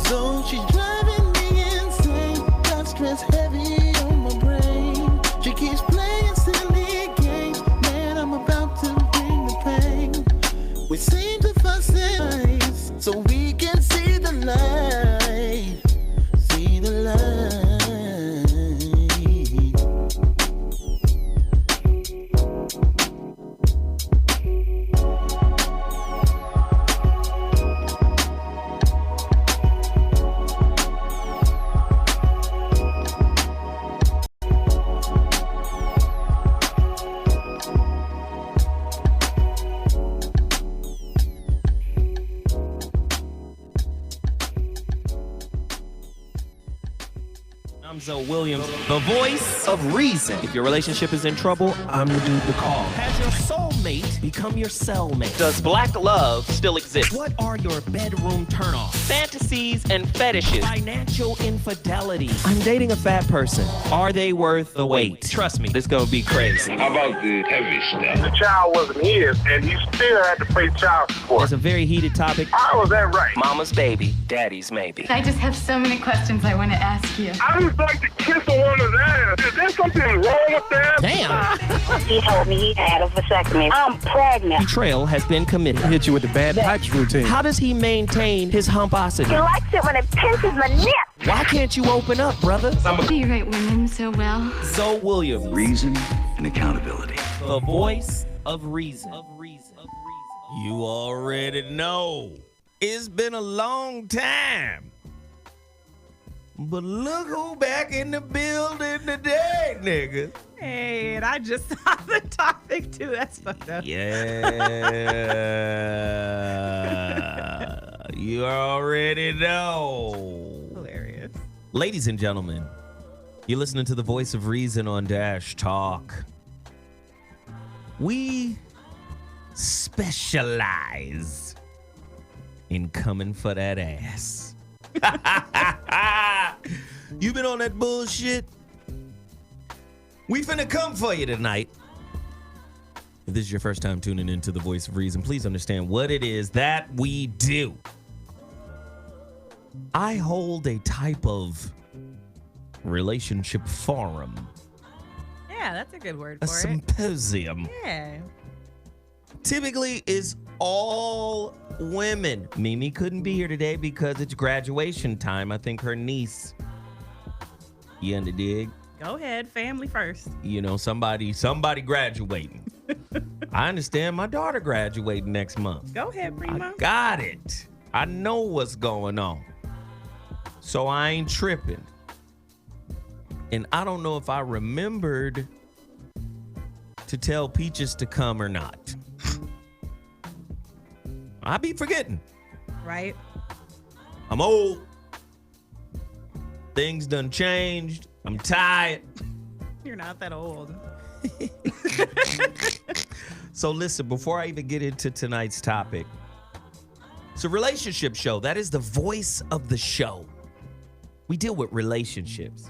So she's driving me insane. Got stress heavy on my brain. She keeps playing silly games. Man, I'm about to bring the pain. We seem to fuss and fight, so we can see the light. See the light. I'm ZoWilliams, the voice of reason. If your relationship is in trouble, I'm the dude to call. Has your soulmate become your cellmate? Does black love still exist? What are your bedroom turnoffs? Fantasies and fetishes. Financial infidelity. I'm dating a fat person. Are they worth the wait? Trust me, this gonna be crazy. How about the heavy stuff? The child wasn't his, and he still had to pay child support. It's a very heated topic. How was that right? Mama's baby, daddy's maybe. I just have so many questions I want to ask you. I just like to kiss a woman's ass. Is there something wrong with that? Damn. He told me he had a vasectomy. I'm pregnant. Betrayal has been committed. Hit you with the bad pipes routine. How does he maintain his humposity? He likes it when it pinches my nip. Why can't you open up, brother? Do you write women so well? ZoWilliams, Reason and accountability. the voice of reason. You already know. It's been a long time. But look who back in the building today, nigga. Hey, and I just saw the topic too. That's fucked up. Yeah. You already know. Hilarious. Ladies and gentlemen, you're listening to the voice of reason on Dash Talk. We specialize in coming for that ass. You been on that bullshit? We finna come for you tonight. If this is your first time tuning into the voice of reason, please understand what it is that we do. I hold a type of relationship forum, Yeah, that's a good word a for it. symposium. Yeah. Typically is all women. Mimi couldn't be here today because it's graduation time. I think her niece, you under dig? Go ahead, family first. You know, somebody graduating. I understand my daughter graduating next month. Go ahead, Primo. I got it. I know what's going on. So I ain't tripping. And I don't know if I remembered to tell Peaches to come or not. I be forgetting. Right? I'm old. Things done changed. I'm tired. You're not that old. So listen, before I even get into tonight's topic, it's a relationship show. That is the voice of the show. We deal with relationships.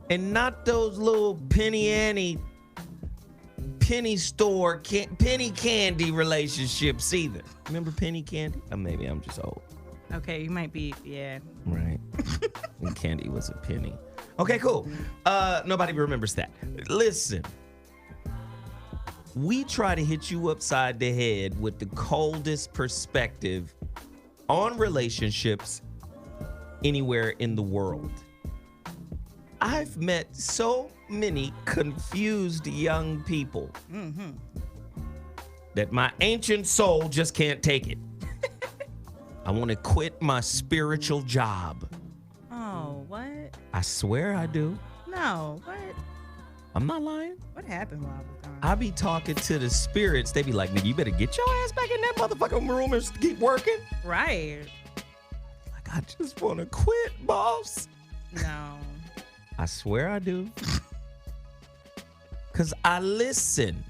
And not those little penny store, penny candy relationships either. Remember penny candy? Or maybe I'm just old. Okay, you might be, yeah. Right. And candy was a penny. Okay, cool. Nobody remembers that. Listen. We try to hit you upside the head with the coldest perspective on relationships anywhere in the world. I've met so many confused young people that my ancient soul just can't take it. I want to quit my spiritual job. Oh, what? I swear I do. No, what? I'm not lying. What happened while I was gone? I be talking to the spirits. They be like, nigga, you better get your ass back in that motherfucking room and keep working. Right. Like, I just want to quit, boss. No. I swear I do. Because I listen.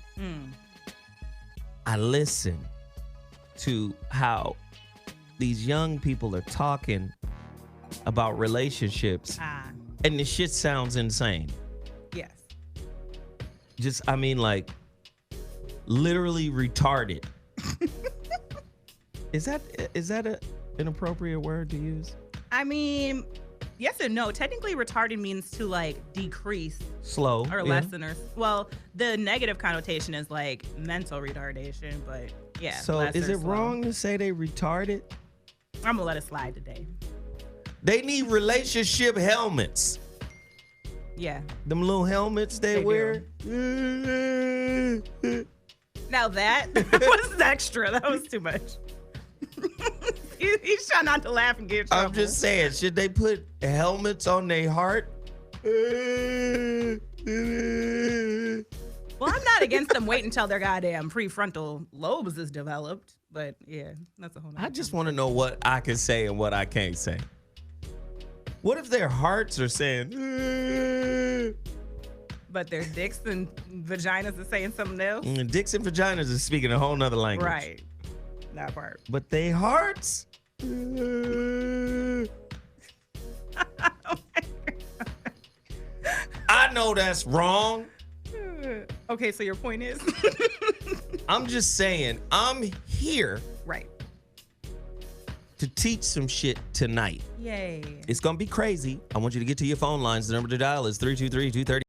I listen to how these young people are talking about relationships. And the shit sounds insane. Yes. Just, I mean, like, literally retarded. Is that an appropriate word to use? I mean, yes and no. Technically, retarded means to like decrease Slow. or lessen or well, the negative connotation is like mental retardation, but yeah. So lesser, is it slow. wrong to say they retarded? I'm gonna let it slide today. They need relationship helmets. Yeah. Them little helmets they wear. Now that was extra. That was too much. He's trying not to laugh and get in trouble. I'm just saying, should they put helmets on their heart? Well, I'm not against them waiting until their goddamn prefrontal lobes is developed. But yeah, that's a whole nother I just want to know what I can say and what I can't say. What if their hearts are saying, but their dicks and vaginas are saying something else? Dicks and vaginas is speaking a whole nother language. Right. That part. But they hearts. I know that's wrong. Okay, so your point is? I'm just saying, I'm here Right. to teach some shit tonight. Yay. It's going to be crazy. I want you to get to your phone lines. The number to dial is 323-230.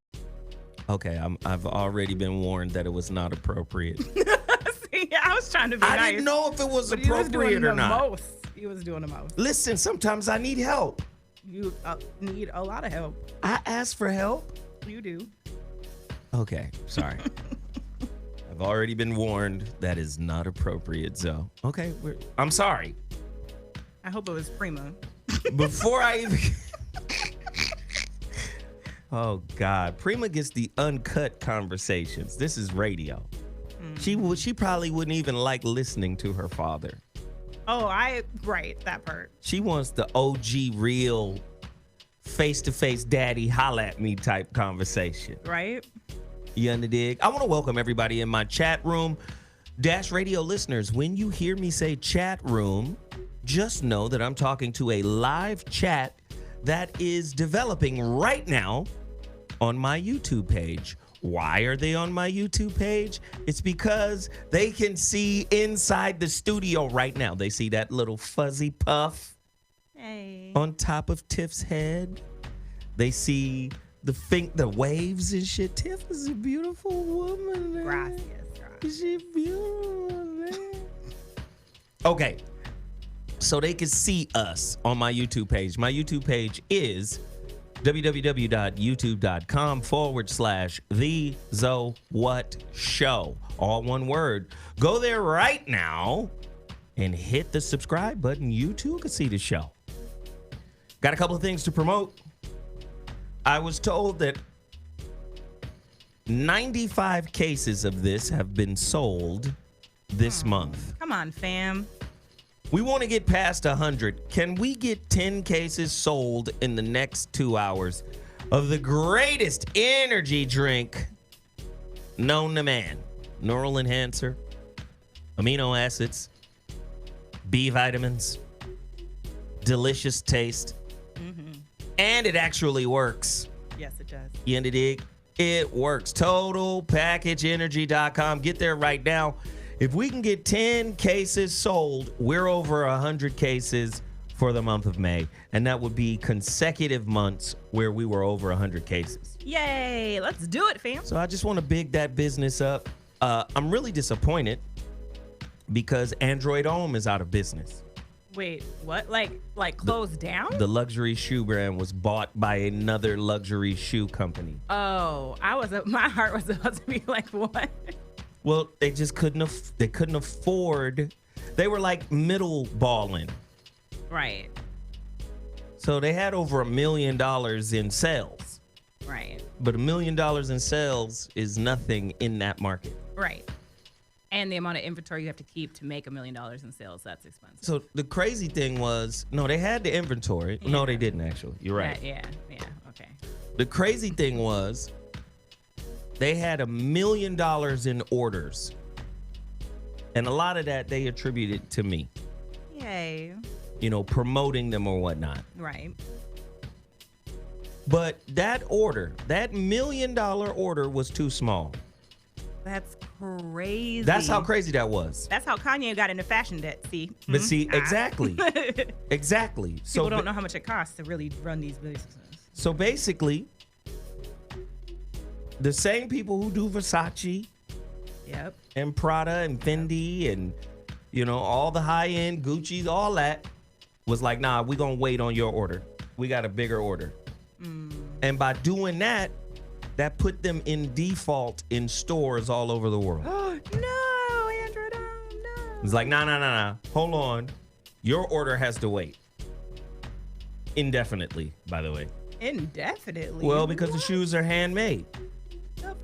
Okay, I've already been warned that it was not appropriate. See, I was trying to be nice. I didn't know if it was but he was appropriate doing or the not. most. He was doing the most. Listen, sometimes I need help. You need a lot of help. I ask for help. You do. Okay, sorry. I've already been warned that is not appropriate, Zoe. Okay, I'm sorry. I hope it was Prima. Before I even... Oh, God. Prima gets the uncut conversations. This is radio. She probably wouldn't even like listening to her father. Oh, right, that part. She wants the OG real face-to-face daddy holla at me type conversation. Right? You underdig? I want to welcome everybody in my chat room. Dash Radio listeners, when you hear me say chat room, just know that I'm talking to a live chat that is developing right now on my YouTube page. Why are they on my YouTube page? It's because they can see inside the studio right now. They see that little fuzzy puff on top of Tiff's head. They see the waves and shit. Tiff is a beautiful woman. Man. Gracias. She's beautiful, man. Okay. So they can see us on my YouTube page. My YouTube page is www.youtube.com/The Zo What Show. All one word. Go there right now and hit the subscribe button. You too can see the show. Got a couple of things to promote. I was told that 95 cases of this have been sold this month. Come on, fam. We want to get past 100. Can we get 10 cases sold in the next 2 hours of the greatest energy drink known to man? Neural enhancer, amino acids, B vitamins, delicious taste, and it actually works. Yes, it does. You end dig? It works. TotalPackageEnergy.com. Get there right now. If we can get 10 cases sold, we're over 100 cases for the month of May. And that would be consecutive months where we were over 100 cases. Yay. Let's do it, fam. So I just want to big that business up. I'm really disappointed because Android Home is out of business. Wait, what? Like closed down? The luxury shoe brand was bought by another luxury shoe company. Oh, my heart was about to be like, what? Well, they just couldn't afford. They were like middle balling. Right. So they had over $1 million in sales. Right. But $1 million in sales is nothing in that market. Right. And the amount of inventory you have to keep to make $1 million in sales, that's expensive. So the crazy thing was, no, they had the inventory. Yeah. No, they didn't actually. You're right. Yeah, okay. The crazy thing was, they had $1 million in orders. And a lot of that they attributed to me. Yay. You know, promoting them or whatnot. Right. But that $1 million order was too small. That's crazy. That's how crazy that was. That's how Kanye got into fashion debt, see? But see, exactly. Exactly. People don't know how much it costs to really run these businesses. So basically, the same people who do Versace Yep. and Prada and Fendi and, you know, all the high-end Gucci, all that, was like, nah, we're going to wait on your order. We got a bigger order. And by doing that, that put them in default in stores all over the world. No, Andrew, no. It's like, nah. Hold on. Your order has to wait. Indefinitely, by the way. Indefinitely? Well, because the shoes are handmade. What?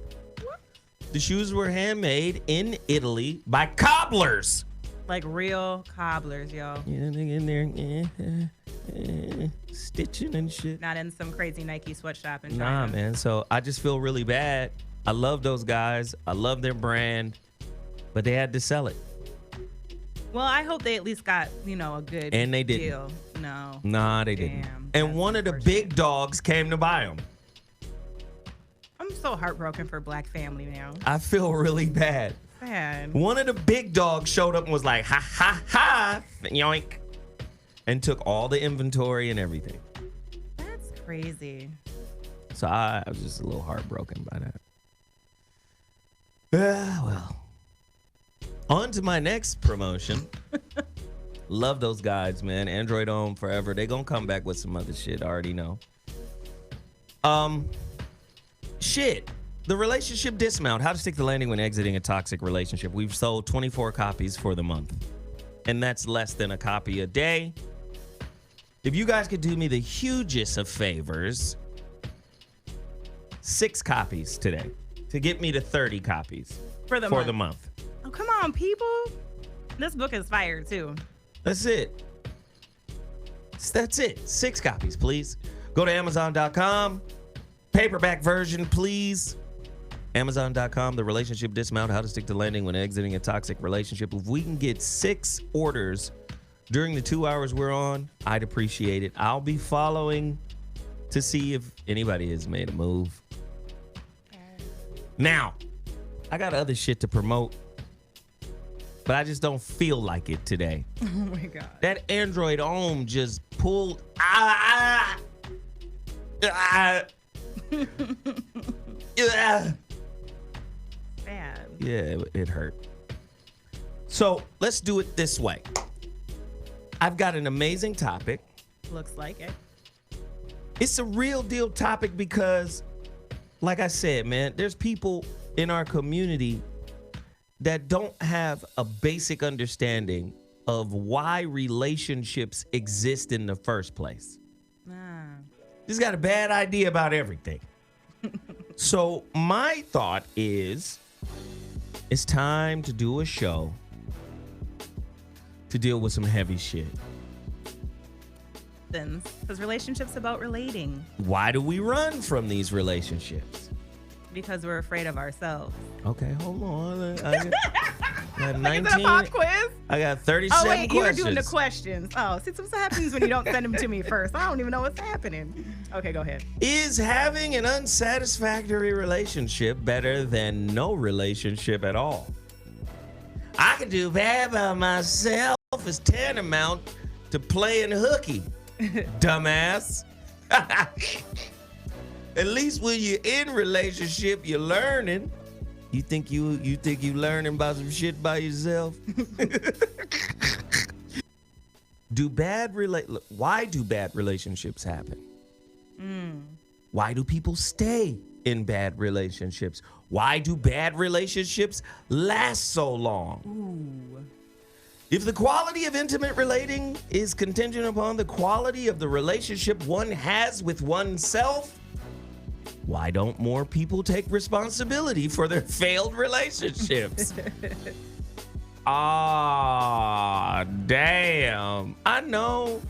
The shoes were handmade in Italy by cobblers. Like real cobblers, yo. Yeah, they in there stitching and shit. Not in some crazy Nike sweatshop in Nah, China. man. So I just feel really bad. I love those guys. I love their brand, but they had to sell it. Well, I hope they at least got, you know, a good And they didn't. deal. No. Nah, they didn't. Damn, And that's one of the unfortunate. big dogs came to buy them. I'm so heartbroken for Black family now. I feel really bad. Man. One of the big dogs showed up and was like, ha, ha, ha, yoink, and took all the inventory and everything. That's crazy. So I was just a little heartbroken by that. Well, on to my next promotion. Love those guys, man. Android Home forever. They gonna come back with some other shit. I already know. Shit. The relationship dismount. How to stick the landing when exiting a toxic relationship. We've sold 24 copies for the month. And that's less than a copy a day. If you guys could do me the hugest of favors, 6 copies today to get me to 30 copies For the month. Oh, come on, people. This book is fire, too. That's it. That's it. 6 copies, please. Go to Amazon.com. Paperback version, please. Amazon.com, The Relationship Dismount, How to Stick to Landing When Exiting a Toxic Relationship. If we can get 6 orders during the 2 hours we're on, I'd appreciate it. I'll be following to see if anybody has made a move. Now, I got other shit to promote, but I just don't feel like it today. Oh, my God. That Android Home just pulled. Bad. Yeah, it hurt. So let's do it this way. I've got an amazing topic. Looks like it. It's a real deal topic because, like I said, man, there's people in our community that don't have a basic understanding of why relationships exist in the first place. Just got a bad idea about everything. So my thought is, it's time to do a show to deal with some heavy shit. Because relationships about relating. Why do we run from these relationships? Because we're afraid of ourselves. Okay, hold on. I got Like, is it a pop quiz? I got 37 Oh, wait, questions. you were doing the questions. Oh, see, what happens when you don't send them to me first? I don't even know what's happening. Okay, go ahead. Is having an unsatisfactory relationship better than no relationship at all? I can do bad by myself is tantamount to playing hooky, dumbass. At least when you're in relationship, you're learning. You think you learning about some shit by yourself? Why do bad relationships happen? Why do people stay in bad relationships? Why do bad relationships last so long? Ooh. If the quality of intimate relating is contingent upon the quality of the relationship one has with oneself, why don't more people take responsibility for their failed relationships? Damn. I know.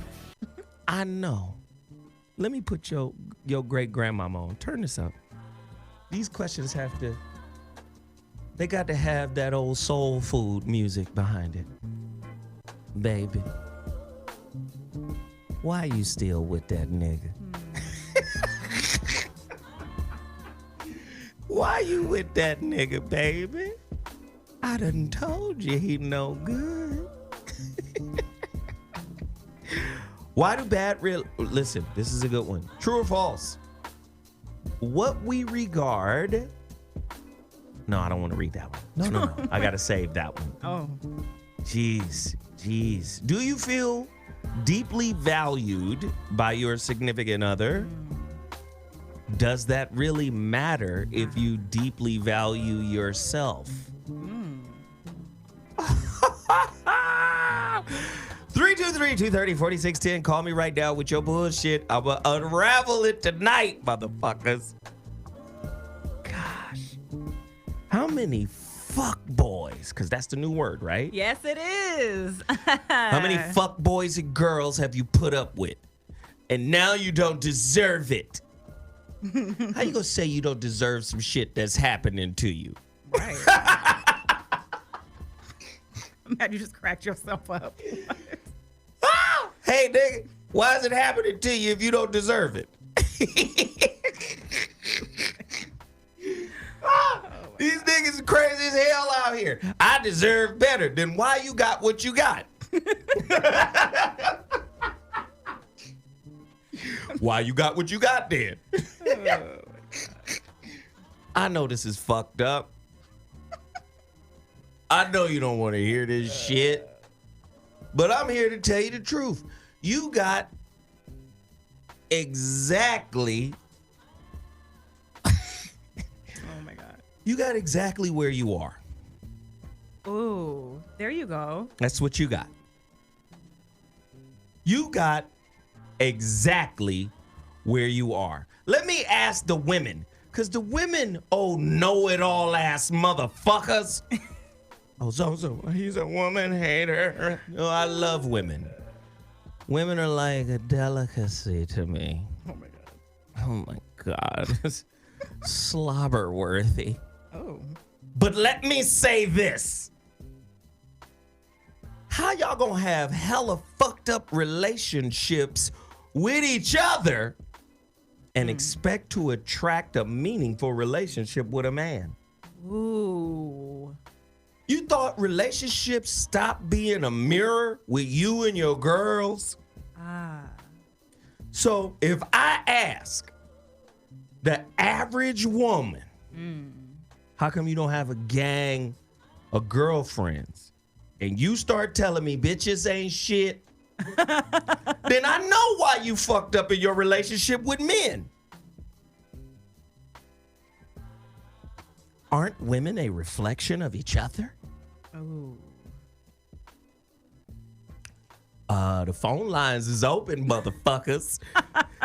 Let me put your great grandmama on. Turn this up. These questions they got to have that old soul food music behind it. Baby, why you still with that nigga? Why you with that nigga, baby? I done told you he no good. Why do listen, this is a good one. True or false? What we regard. No, I don't want to read that one. No. I got to save that one. Oh. Jeez. Do you feel deeply valued by your significant other? Does that really matter if you deeply value yourself? 323-230-4610. Call me right now with your bullshit. I'm going to unravel it tonight, motherfuckers. Gosh. How many fuck boys, because that's the new word, right? Yes, it is. How many fuck boys and girls have you put up with? And now you don't deserve it. How you gonna say you don't deserve some shit that's happening to you? Right. I'm mad you just cracked yourself up. Hey, nigga, why is it happening to you if you don't deserve it? These niggas are crazy as hell out here. I deserve better. Then why you got what you got? Why you got what you got then? I know this is fucked up. I know you don't want to hear this shit. But I'm here to tell you the truth. You got exactly... You got exactly where you are. Ooh, there you go. That's what you got. You got exactly where you are. Let me ask the women, because the women, know-it-all ass motherfuckers. So, he's a woman hater. No, I love women. Women are like a delicacy to me. Oh my God. Slobber worthy. Oh. But let me say this. How y'all gonna have hella fucked up relationships with each other and expect to attract a meaningful relationship with a man? Ooh. You thought relationships stopped being a mirror with you and your girls? So if I ask the average woman, how come you don't have a gang of girlfriends? And you start telling me bitches ain't shit, then I know why you fucked up in your relationship with men. Aren't women a reflection of each other? Oh. The phone lines is open, motherfuckers.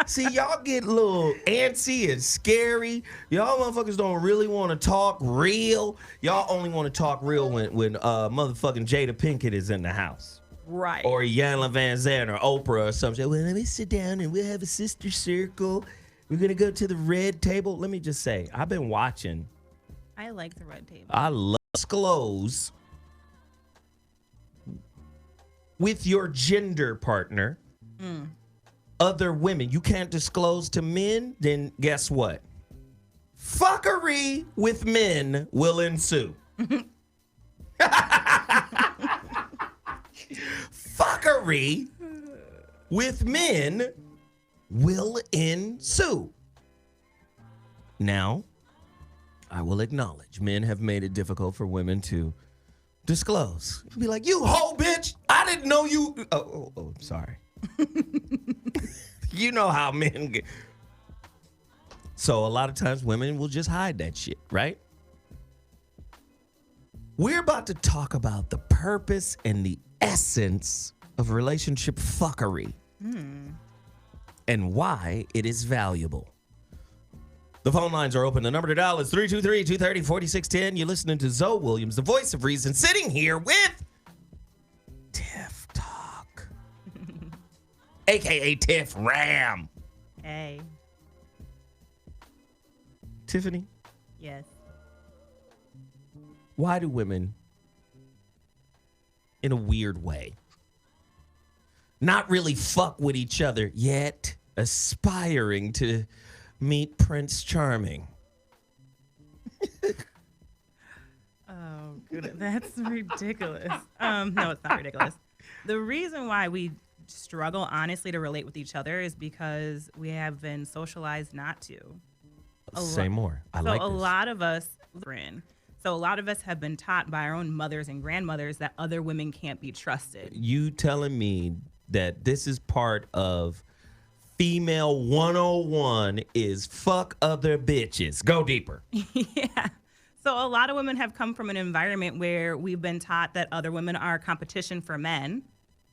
See, y'all get a little antsy and scary. Y'all motherfuckers don't really want to talk real. Y'all only want to talk real when motherfucking Jada Pinkett is in the house. Right. Or Yana Van Zandt or Oprah or something. Well, let me sit down and we'll have a sister circle. We're going to go to the red table. Let me just say, I've been watching. I like the red table. I love disclose with your gender partner, other women. You can't disclose to men, then guess what? Fuckery with men will ensue. Fuckery with men will ensue. Now, I will acknowledge men have made it difficult for women to disclose. Be like, you hoe bitch, I didn't know you. Oh, sorry. You know how men get. So a lot of times women will just hide that shit, right? We're about to talk about the purpose and the essence of relationship fuckery and why it is valuable. The phone lines are open. The number to dial is 323-230-4610. You're listening to ZoWilliams, the voice of reason, sitting here with Tiff Talk, a.k.a. Tiff Ramm. Hey. Tiffany, Yes. why do women, in a weird way, not really fuck with each other, yet aspiring to meet Prince Charming? That's ridiculous. No, it's not ridiculous. The reason why we struggle, honestly, to relate with each other is because we have been socialized not to. Say more. I so like a this. lot of us, so a lot of us have been taught by our own mothers and grandmothers that other women can't be trusted. You telling me that this is part of female 101 is fuck other bitches. Go deeper. Yeah. So a lot of women have come from an environment where we've been taught that other women are competition for men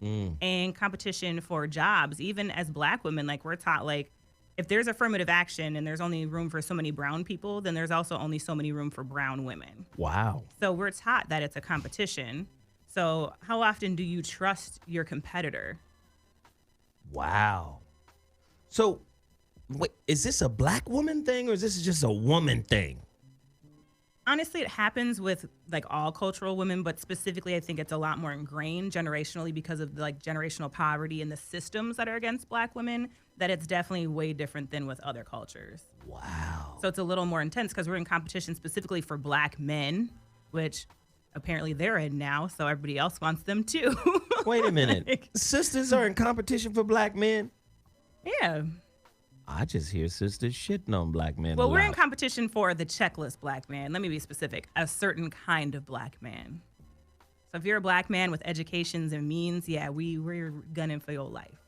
and competition for jobs. Even as Black women, like we're taught, like if there's affirmative action and there's only room for so many brown people, then there's also only so many room for brown women. Wow. So we're taught that it's a competition. So how often do you trust your competitor? Wow. So wait, is this a Black woman thing or is this just a woman thing? Honestly, it happens with like all cultural women, but specifically, I think it's a lot more ingrained generationally because of like generational poverty and the systems that are against Black women, that it's definitely way different than with other cultures. Wow. So it's a little more intense because we're in competition specifically for Black men, which apparently they're in now, so everybody else wants them too. Wait a minute. Sisters are in competition for Black men? Yeah. I just hear sisters shitting on Black men. Well, a we're in lot. competition for the checklist Black man. Let me be specific. A certain kind of Black man. So if you're a Black man with educations and means, yeah, we're gunning for your life.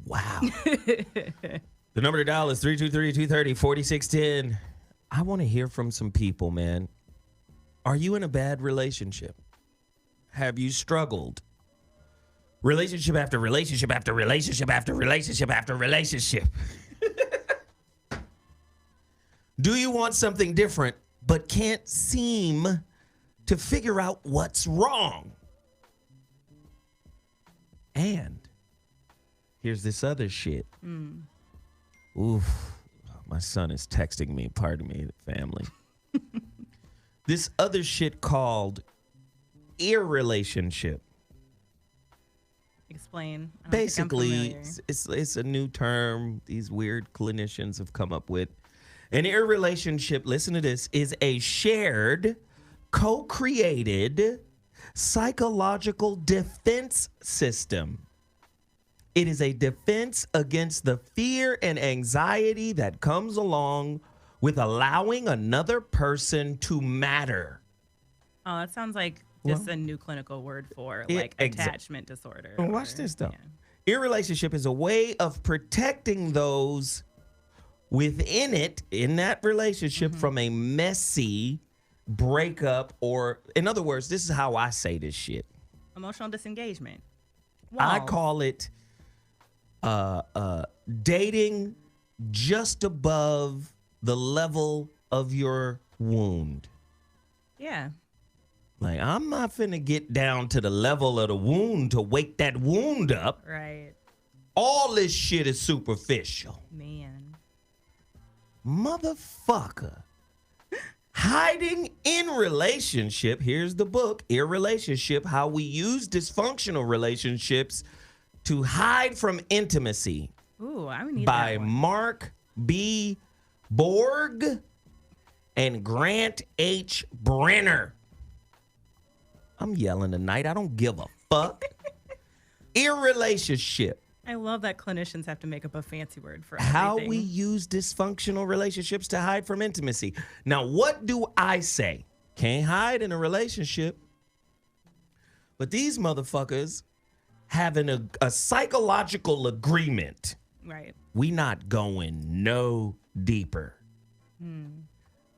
Wow. The number to dial is 323-230-4610. I want to hear from some people, man. Are you in a bad relationship? Have you struggled? Relationship after relationship after relationship after relationship after relationship. Do you want something different but can't seem to figure out what's wrong? And here's this other shit. Oof. My son is texting me. Pardon me, family. This other shit called irrelationship. Explain. I don't think I'm Basically, familiar. it's a new term these weird clinicians have come up with. An irrelationship, listen to this, is a shared, co-created psychological defense system. It is a defense against the fear and anxiety that comes along with allowing another person to matter. Oh, that sounds like just a new clinical word for like attachment disorder. Watch this though. Irrelationship is a way of protecting those within it, in that relationship, from a messy breakup, or in other words, this is how I say this shit. Emotional disengagement. I Walls. call it dating just above the level of your wound. Yeah. Like, I'm not finna get down to the level of the wound to wake that wound up. Right. All this shit is superficial. Man. Motherfucker. Hiding in relationship. Here's the book, Irrelationship, How We Use Dysfunctional Relationships to Hide from Intimacy. Ooh, I would need By that one. Mark B. Borg and Grant H. Brenner. I'm yelling tonight. I don't give a fuck. Irrelationship. I love that clinicians have to make up a fancy word for How everything. we use dysfunctional relationships to hide from intimacy. Now, what do I say? Can't hide in a relationship. But these motherfuckers having a psychological agreement. Right. We not going no deeper.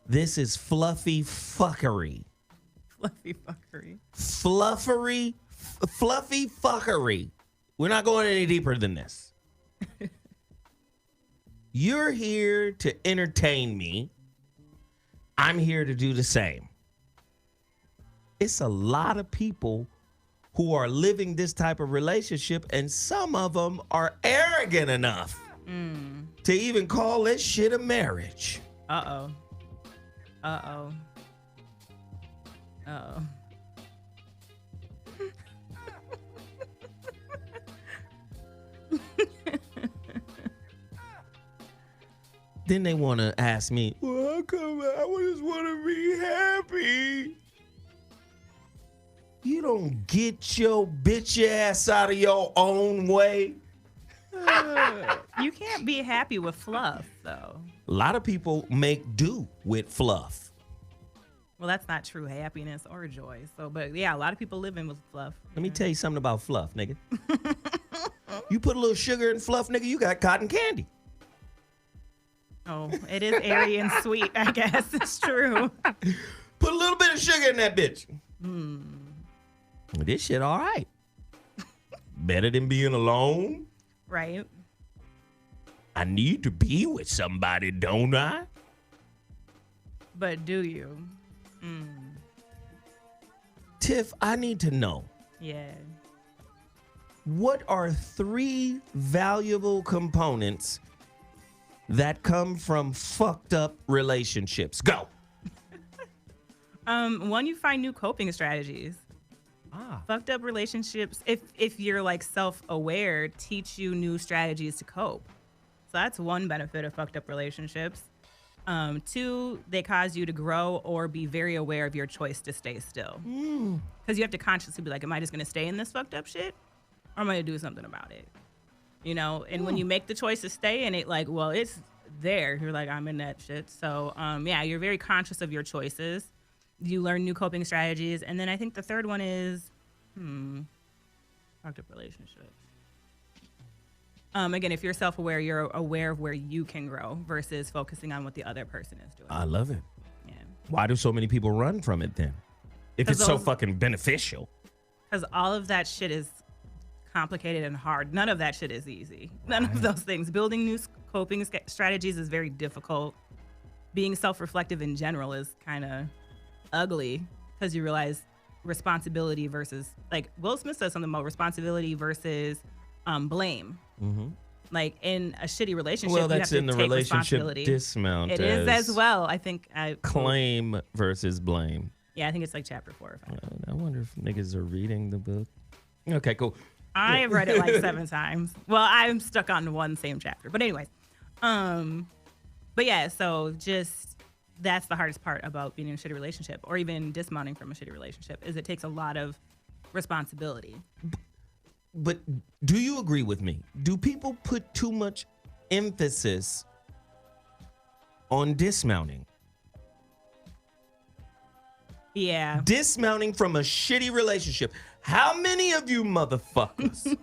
This is fluffy fuckery. Fluffy fuckery. Fluffy fuckery. We're not going any deeper than this. You're here to entertain me. I'm here to do the same. It's a lot of people who are living this type of relationship, and some of them are arrogant enough to even call this shit a marriage. Uh-oh. Uh-oh. Uh-oh. Then they want to ask me, well, how come I just want to be happy? You don't get your bitch ass out of your own way. You can't be happy with fluff, though. A lot of people make do with fluff. Well, that's not true happiness or joy. So, but yeah, a lot of people live in with fluff. Let me tell you something about fluff, nigga. You put a little sugar in fluff, nigga, you got cotton candy. Oh, it is airy and sweet, I guess. It's true. Put a little bit of sugar in that bitch. This shit all right. Better than being alone. Right. I need to be with somebody, don't I? But do you? Tiff, I need to know. Yeah. What are 3 valuable components that come from fucked up relationships? Go. One, you find new coping strategies. Fucked up relationships, if you're like self-aware, teach you new strategies to cope. So that's one benefit of fucked up relationships. 2, they cause you to grow or be very aware of your choice to stay still. Because you have to consciously be like, am I just going to stay in this fucked up shit? Or am I going to do something about it? You know, and when you make the choice to stay in it, like, well, it's there. You're like, I'm in that shit. So, yeah, you're very conscious of your choices. You learn new coping strategies. And then I think the third one is, fucked up relationships. Again, if you're self-aware, you're aware of where you can grow versus focusing on what the other person is doing. I love it. Yeah. Why do so many people run from it then? If it's so fucking beneficial. Because all of that shit is complicated and hard. None of that shit is easy. None of those things. Building new coping strategies is very difficult. Being self-reflective in general is kind of ugly because you realize responsibility versus, like, Will Smith says something about responsibility versus blame. Like in a shitty relationship, well, you that's have to in the take relationship dismount. It is as well. I think claim versus blame. Yeah, I think it's like chapter 4 or 5. I wonder if niggas are reading the book. Okay, cool. I have read it like 7 times. Well, I'm stuck on one same chapter. But anyways, but yeah, so just that's the hardest part about being in a shitty relationship or even dismounting from a shitty relationship is it takes a lot of responsibility. But do you agree with me? Do people put too much emphasis on dismounting? Yeah. Dismounting from a shitty relationship. How many of you motherfuckers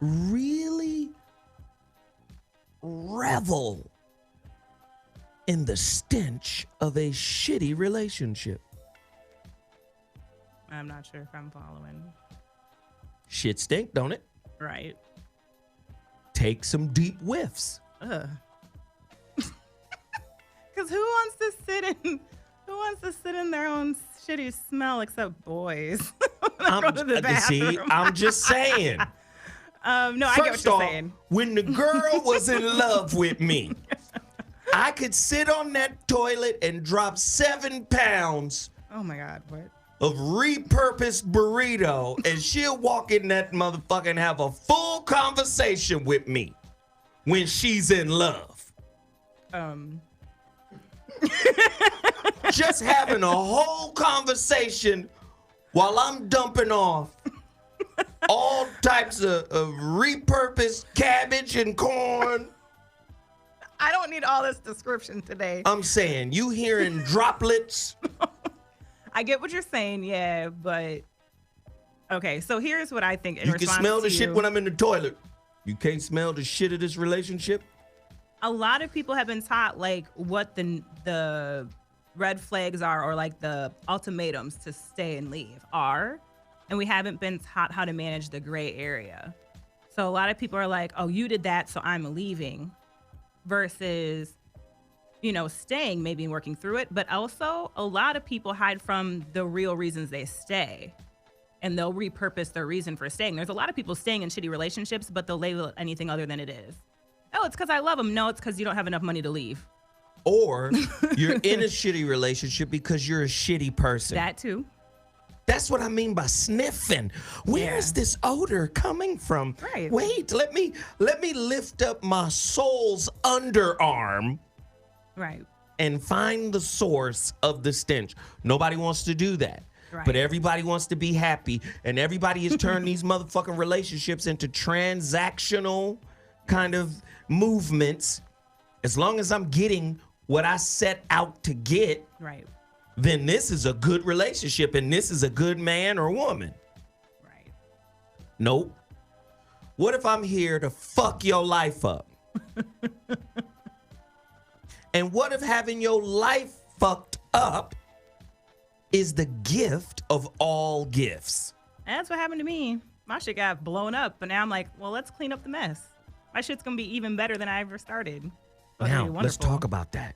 really revel in the stench of a shitty relationship? I'm not sure if I'm following. Shit stink, don't it? Right. Take some deep whiffs. Because who wants to sit in their own shitty smell except boys? I'm just saying. No, I get what First you're off, saying. when the girl was in love with me, I could sit on that toilet and drop 7 pounds. Oh my God, what? Of repurposed burrito, and she'll walk in that motherfucker and have a full conversation with me when she's in love. Just having a whole conversation while I'm dumping off all types of repurposed cabbage and corn. I don't need all this description today. I'm saying, you hearing droplets? I get what you're saying, yeah, but okay. So here's what I think. You can smell the shit when I'm in the toilet. You can't smell the shit of this relationship. A lot of people have been taught like what the red flags are or like the ultimatums to stay and leave are, and we haven't been taught how to manage the gray area. So a lot of people are like, "Oh, you did that, so I'm leaving," versus, you know, staying, maybe working through it. But also a lot of people hide from the real reasons they stay and they'll repurpose their reason for staying. There's a lot of people staying in shitty relationships, but they'll label it anything other than it is. Oh, it's because I love them. No, it's because you don't have enough money to leave. Or you're in a shitty relationship because you're a shitty person. That too. That's what I mean by sniffing. Where is this odor coming from? Right. Wait, let me lift up my soul's underarm. Right. And find the source of the stench. Nobody wants to do that. Right. But everybody wants to be happy, and everybody has turned these motherfucking relationships into transactional kind of movements. As long as I'm getting what I set out to get, Right. then this is a good relationship, and this is a good man or woman. Right. Nope. What if I'm here to fuck your life up? And what if having your life fucked up is the gift of all gifts? And that's what happened to me. My shit got blown up, but now I'm like, well, let's clean up the mess. My shit's gonna be even better than I ever started. So it's Now, gonna be let's wonderful. talk about that.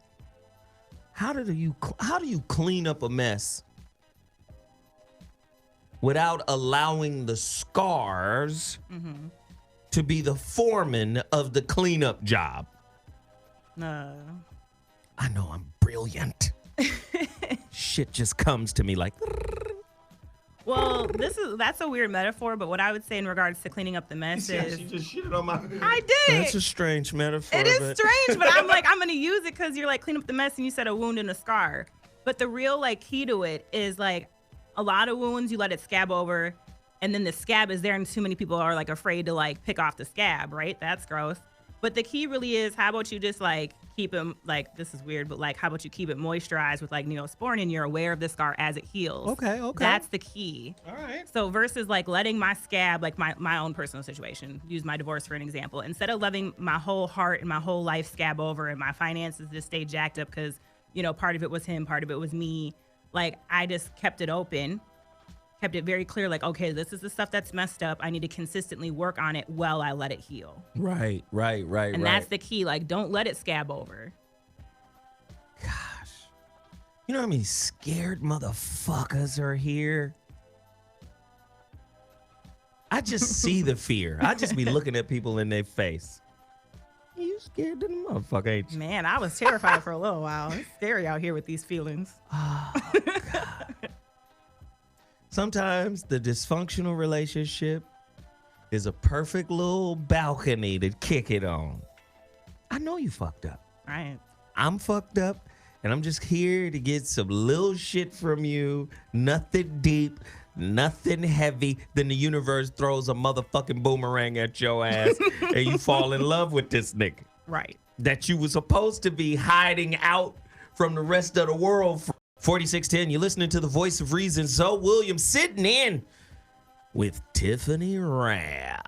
How do you clean up a mess without allowing the scars to be the foreman of the cleanup job? I know I'm brilliant. Shit just comes to me like. Well, that's a weird metaphor, but what I would say in regards to cleaning up the mess is She just shitted on my. I did. That's a strange metaphor. It is but- strange, but I'm like, I'm gonna use it because you're like clean up the mess and you said a wound and a scar. But the real like key to it is like a lot of wounds you let it scab over, and then the scab is there, and too many people are like afraid to like pick off the scab, right? That's gross. But the key really is, how about you just like keep them, like, this is weird, but like, how about you keep it moisturized with like Neosporin and you're aware of the scar as it heals. Okay. That's the key. All right. So versus like letting my scab, like my own personal situation, use my divorce for an example, instead of letting my whole heart and my whole life scab over and my finances just stay jacked up because, you know, part of it was him, part of it was me. Like, I just kept it open, kept it very clear, like, okay, this is the stuff that's messed up. I need to consistently work on it while I let it heal. Right. And that's the key. Like, don't let it scab over. Gosh. You know how many scared motherfuckers are here? I just see the fear. I just be looking at people in their face. You scared to the motherfucker, ain't you? Man, I was terrified for a little while. It's scary out here with these feelings. Oh, God. Sometimes the dysfunctional relationship is a perfect little balcony to kick it on. I know you fucked up. Right. I'm fucked up, and I'm just here to get some little shit from you. Nothing deep, nothing heavy. Then the universe throws a motherfucking boomerang at your ass, and you fall in love with this nigga. Right. That you were supposed to be hiding out from the rest of the world. 4610, you're listening to the voice of reason, ZoWilliams, sitting in with Tiffany Ramm.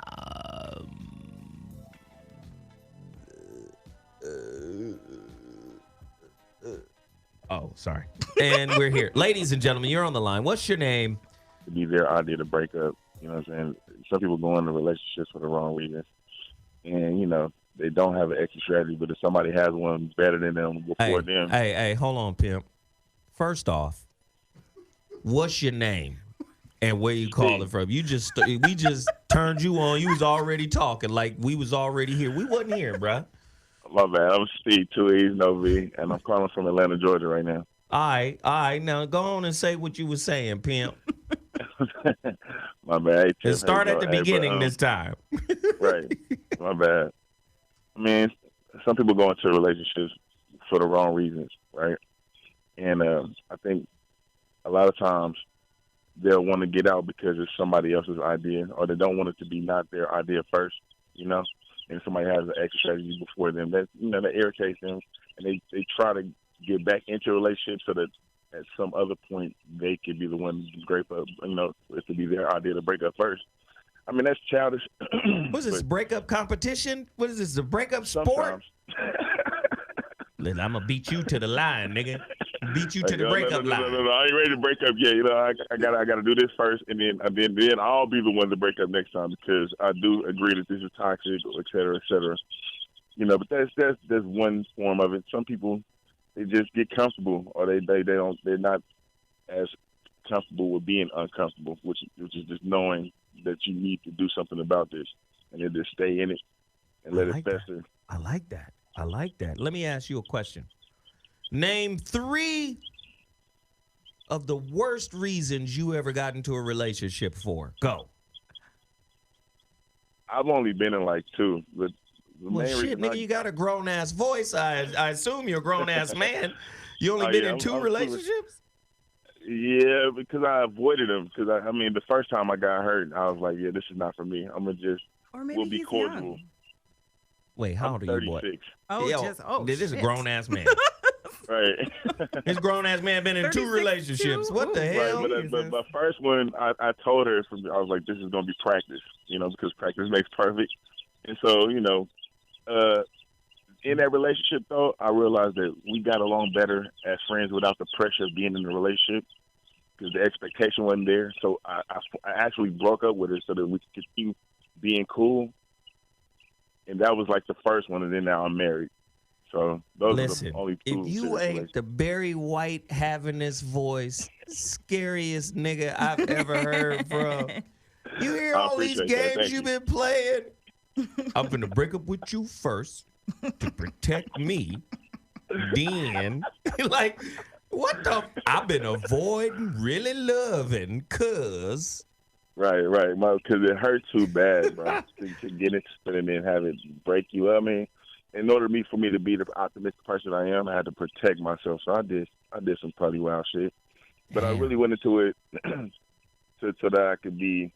Oh, sorry. And we're here. Ladies and gentlemen, you're on the line. What's your name? To be their idea to break up. You know what I'm saying? Some people go into relationships for the wrong reasons. And, you know, they don't have an exit strategy, but if somebody has one better than them before them. Hey, hold on, pimp. First off, what's your name and where you calling from? We just turned you on. You was already talking like we was already here. We wasn't here, bruh. My bad. I'm Steve, 2 E's, no V, and I'm calling from Atlanta, Georgia right now. All right. Now go on and say what you was saying, pimp. My bad. Hey, And start at the beginning but, this time. Right. My bad. I mean, some people go into relationships for the wrong reasons, right? And I think a lot of times they'll want to get out because it's somebody else's idea, or they don't want it to be not their idea first, you know? And somebody has an extra strategy before them. That, you know, that irritates them, and they try to get back into a relationship so that at some other point they could be the one to break up, you know, it could be their idea to break up first. I mean, that's childish. What's this, breakup competition? What is this, a breakup sport? Sometimes. I'm going to beat you to the line, nigga. Beat you to the breakup line. No, I ain't ready to break up yet. You know, I gotta do this first, and then I'll be the one to break up next time, because I do agree that this is toxic, et cetera, et cetera. You know, but that's one form of it. Some people, they just get comfortable, or they're not as comfortable with being uncomfortable, which is just knowing that you need to do something about this, and then just stay in it and let it fester. I like that. Let me ask you a question. Name 3 of the worst reasons you ever got into a relationship for. Go. I've only been in like 2, but the Well, main shit, reason nigga, you got a grown-ass voice. I assume you're a grown-ass man. You only Oh, been yeah, in 2 I'm relationships? Yeah, because I avoided him. Because I mean, the first time I got hurt, I was like, yeah, this is not for me. I'm gonna just Or maybe we'll be he's cordial. young. Wait, how old are you, boy? 36. Oh, This is a shit. grown ass man. Right. This grown ass man been in 2 36 relationships. too? What the Ooh. hell? Right, but my first one, I told her, I was like, this is going to be practice, because practice makes perfect. And so, in that relationship, though, I realized that we got along better as friends without the pressure of being in a relationship because the expectation wasn't there. So I actually broke up with her so that we could continue being cool. And that was like the first one, and then now I'm married. So those are the only two. If you ain't the Barry White having this voice, scariest nigga I've ever heard from. You hear all these games you've been playing? I'm gonna break up with you first to protect me. Then, like, what the? I've been avoiding really loving, cause. Right, because it hurt too bad, bro, to get into it and then have it break you up. I mean, in order for me to be the optimistic person I am, I had to protect myself. So I did some pretty wild shit. But I really went into it so that I could be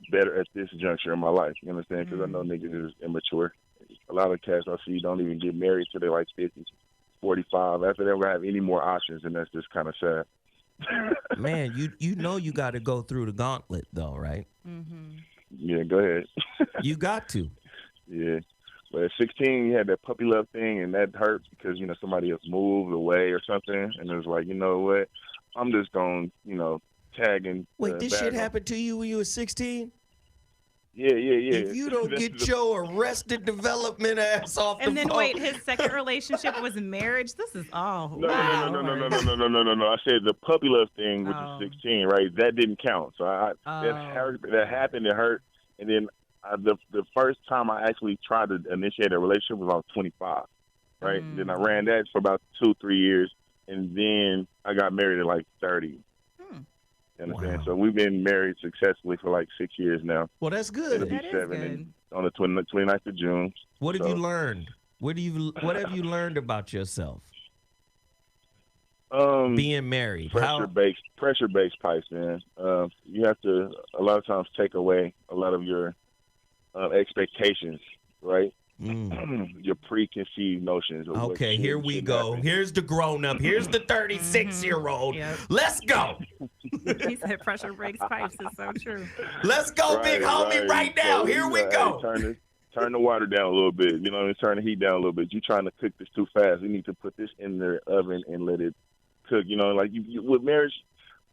better at this juncture in my life. You understand? Because I know niggas is immature. A lot of cats I see don't even get married till they're like 50, 45. After they don't have any more options, and that's just kind of sad. Man, you know you got to go through the gauntlet, though, right? Mm-hmm. Yeah, go ahead. You got to. Yeah. But at 16, you had that puppy love thing, and that hurt because, somebody else moved away or something. And it was like, you know what? I'm just going to, tag and. Wait, this shit happened to you when you were 16? Yeah. If you don't get your arrested development ass off the phone. And then wait, his second relationship was marriage? This is all. No. I said the puppy love thing, which is 16, right? That didn't count. So that happened, it hurt. And then the first time I actually tried to initiate a relationship was about 25, right? Then I ran that for about 2-3 years, and then I got married at like 30. You understand? Wow. So we've been married successfully for like 6 years now. Well, that's good. It'll be 7 on the 29th of June. What have you learned? What have you learned about yourself? Being married. Pressure based pipes, man. You have to a lot of times take away a lot of your expectations, right? Your preconceived notions. Of okay, here we go. Happen. Here's the grown up. Here's the 36-year-old. Yep. Let's go. He said pressure breaks pipes. Is so true. Let's go, big homie, right now. So, here we go. Turn the water down a little bit. Turn the heat down a little bit. You're trying to cook this too fast. You need to put this in the oven and let it cook. Like with marriage,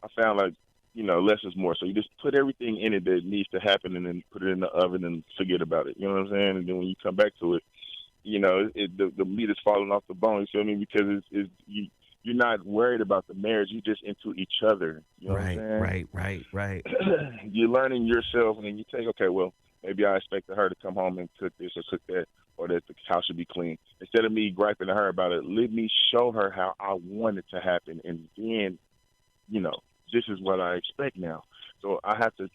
I found like, less is more. So you just put everything in it that needs to happen and then put it in the oven and forget about it. You know what I'm saying? And then when you come back to it, the meat is falling off the bone. You feel me? Because you're not worried about the marriage. You're just into each other. You know what I'm saying? Right. You're learning yourself, and then you think, okay, well, maybe I expected her to come home and cook this or cook that, or that the house should be clean. Instead of me griping to her about it, let me show her how I want it to happen, and then, this is what I expect now. So I have to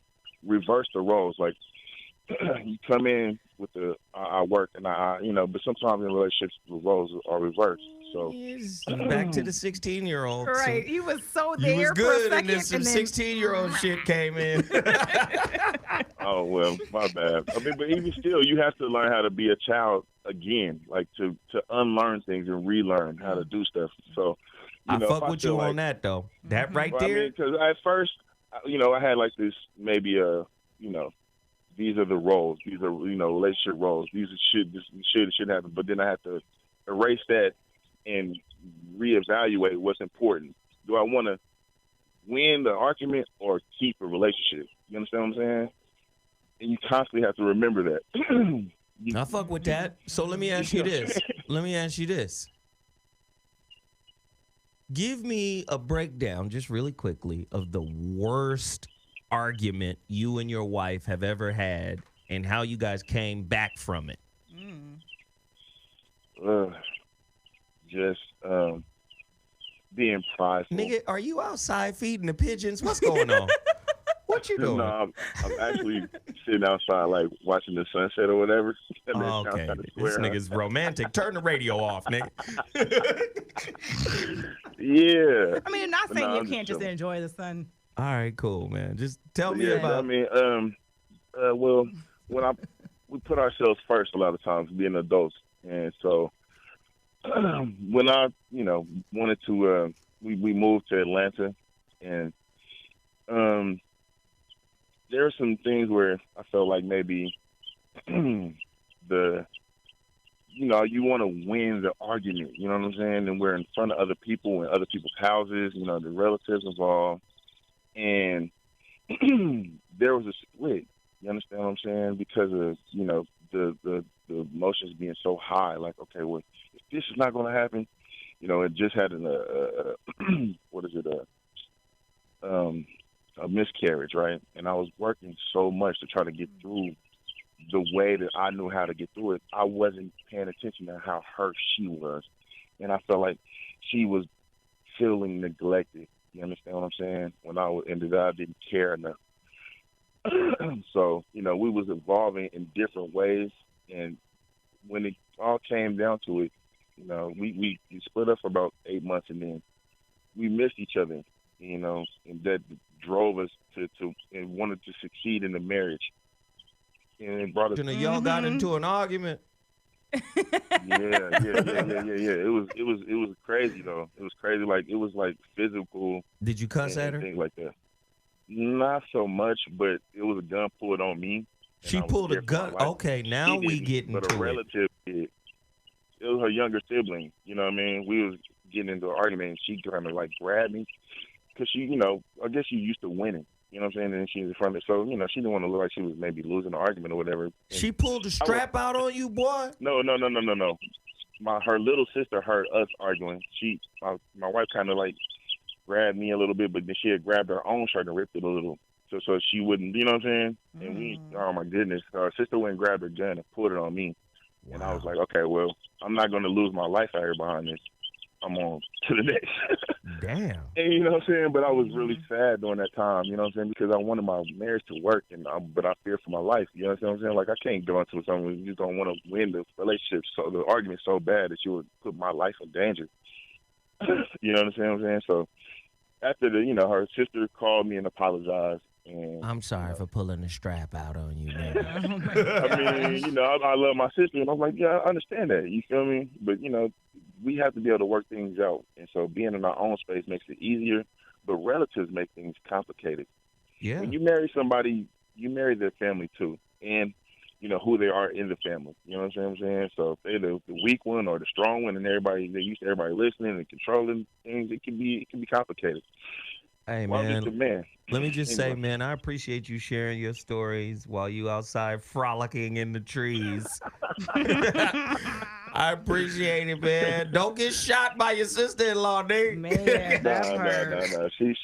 reverse the roles. Like, you come in with I work, and but sometimes in relationships, the roles are reversed. So back to the 16-year-old. Right. So he was so there you was for good, a second. And then some 16-year-old shit came in. Oh, well, my bad. I mean, but even still, you have to learn how to be a child again, like to unlearn things and relearn how to do stuff. So, I fuck with you on that, though. That right there. Because at first, I had like this maybe these are the roles. These are relationship roles. These should happen. But then I have to erase that and reevaluate what's important. Do I want to win the argument or keep a relationship? You understand what I'm saying? And you constantly have to remember that. I fuck with that. So let me ask you this. Give me a breakdown, just really quickly, of the worst argument you and your wife have ever had and how you guys came back from it. Just being prideful. Nigga, are you outside feeding the pigeons? What's going on? What you doing? No, I'm actually sitting outside, like, watching the sunset or whatever. Oh, okay. This nigga's romantic. Turn the radio off, nigga. Yeah. I mean, I'm not saying No, you I'm can't just chilling. enjoy the sun. All right, cool, man. Just tell me Yeah, about. I mean, well, when we put ourselves first a lot of times, being adults, and so when I, wanted to, we moved to Atlanta, and there are some things where I felt like maybe you want to win the argument, you know what I'm saying? And we're in front of other people and other people's houses, the relatives involved, and there was a split. You understand what I'm saying? Because of the emotions being so high. Like, okay, well, if this is not going to happen, it just had a miscarriage, right? And I was working so much to try to get through the way that I knew how to get through it. I wasn't paying attention to how hurt she was, and I felt like she was feeling neglected. You understand what I'm saying? When I ended up, I didn't care enough. So, we was evolving in different ways, and when it all came down to it, we split up for about 8 months, and then we missed each other, and that drove us to and wanted to succeed in the marriage, and it brought us. Y'all got into an argument. Yeah. It was crazy though. It was crazy. Like it was like physical. Did you cuss at her? Things like that. Not so much, but it was a gun pulled on me. She pulled a gun. Okay, now we get into but a relative did. It was her younger sibling. You know what I mean? We was getting into an argument, and she kind of like grabbed me because she, I guess she used to winning. You know what I'm saying? And she was in front of it. So, she didn't want to look like she was maybe losing the argument or whatever. And she pulled the strap out on you, boy? No. Her little sister heard us arguing. My wife kind of like grabbed me a little bit, but then she had grabbed her own shirt and ripped it a little. So she wouldn't, you know what I'm saying? And oh my goodness. Her sister went and grabbed her gun and pulled it on me. Wow. And I was like, okay, well, I'm not going to lose my life out here behind this. I'm on to the next. Damn. And you know what I'm saying? But I was really sad during that time, you know what I'm saying? Because I wanted my marriage to work, but I feared for my life. You know what I'm saying? Like, I can't go into something you don't want to win the relationship, so the argument so bad that you would put my life in danger. You know what I'm saying? So after her sister called me and apologized. And, I'm sorry for pulling the strap out on you, man. I mean, I love my sister, and I'm like, yeah, I understand that. You feel me? But, we have to be able to work things out. And so being in our own space makes it easier, but relatives make things complicated. Yeah. When you marry somebody, you marry their family too, and, who they are in the family. You know what I'm saying? So if they're the weak one or the strong one and they're used to everybody listening and controlling things, it can be complicated. Hey, well, man. I'm just a man. Let me just say, man, I appreciate you sharing your stories while you outside frolicking in the trees. I appreciate it, man. Don't get shot by your sister-in-law, nigga. Man, No. She's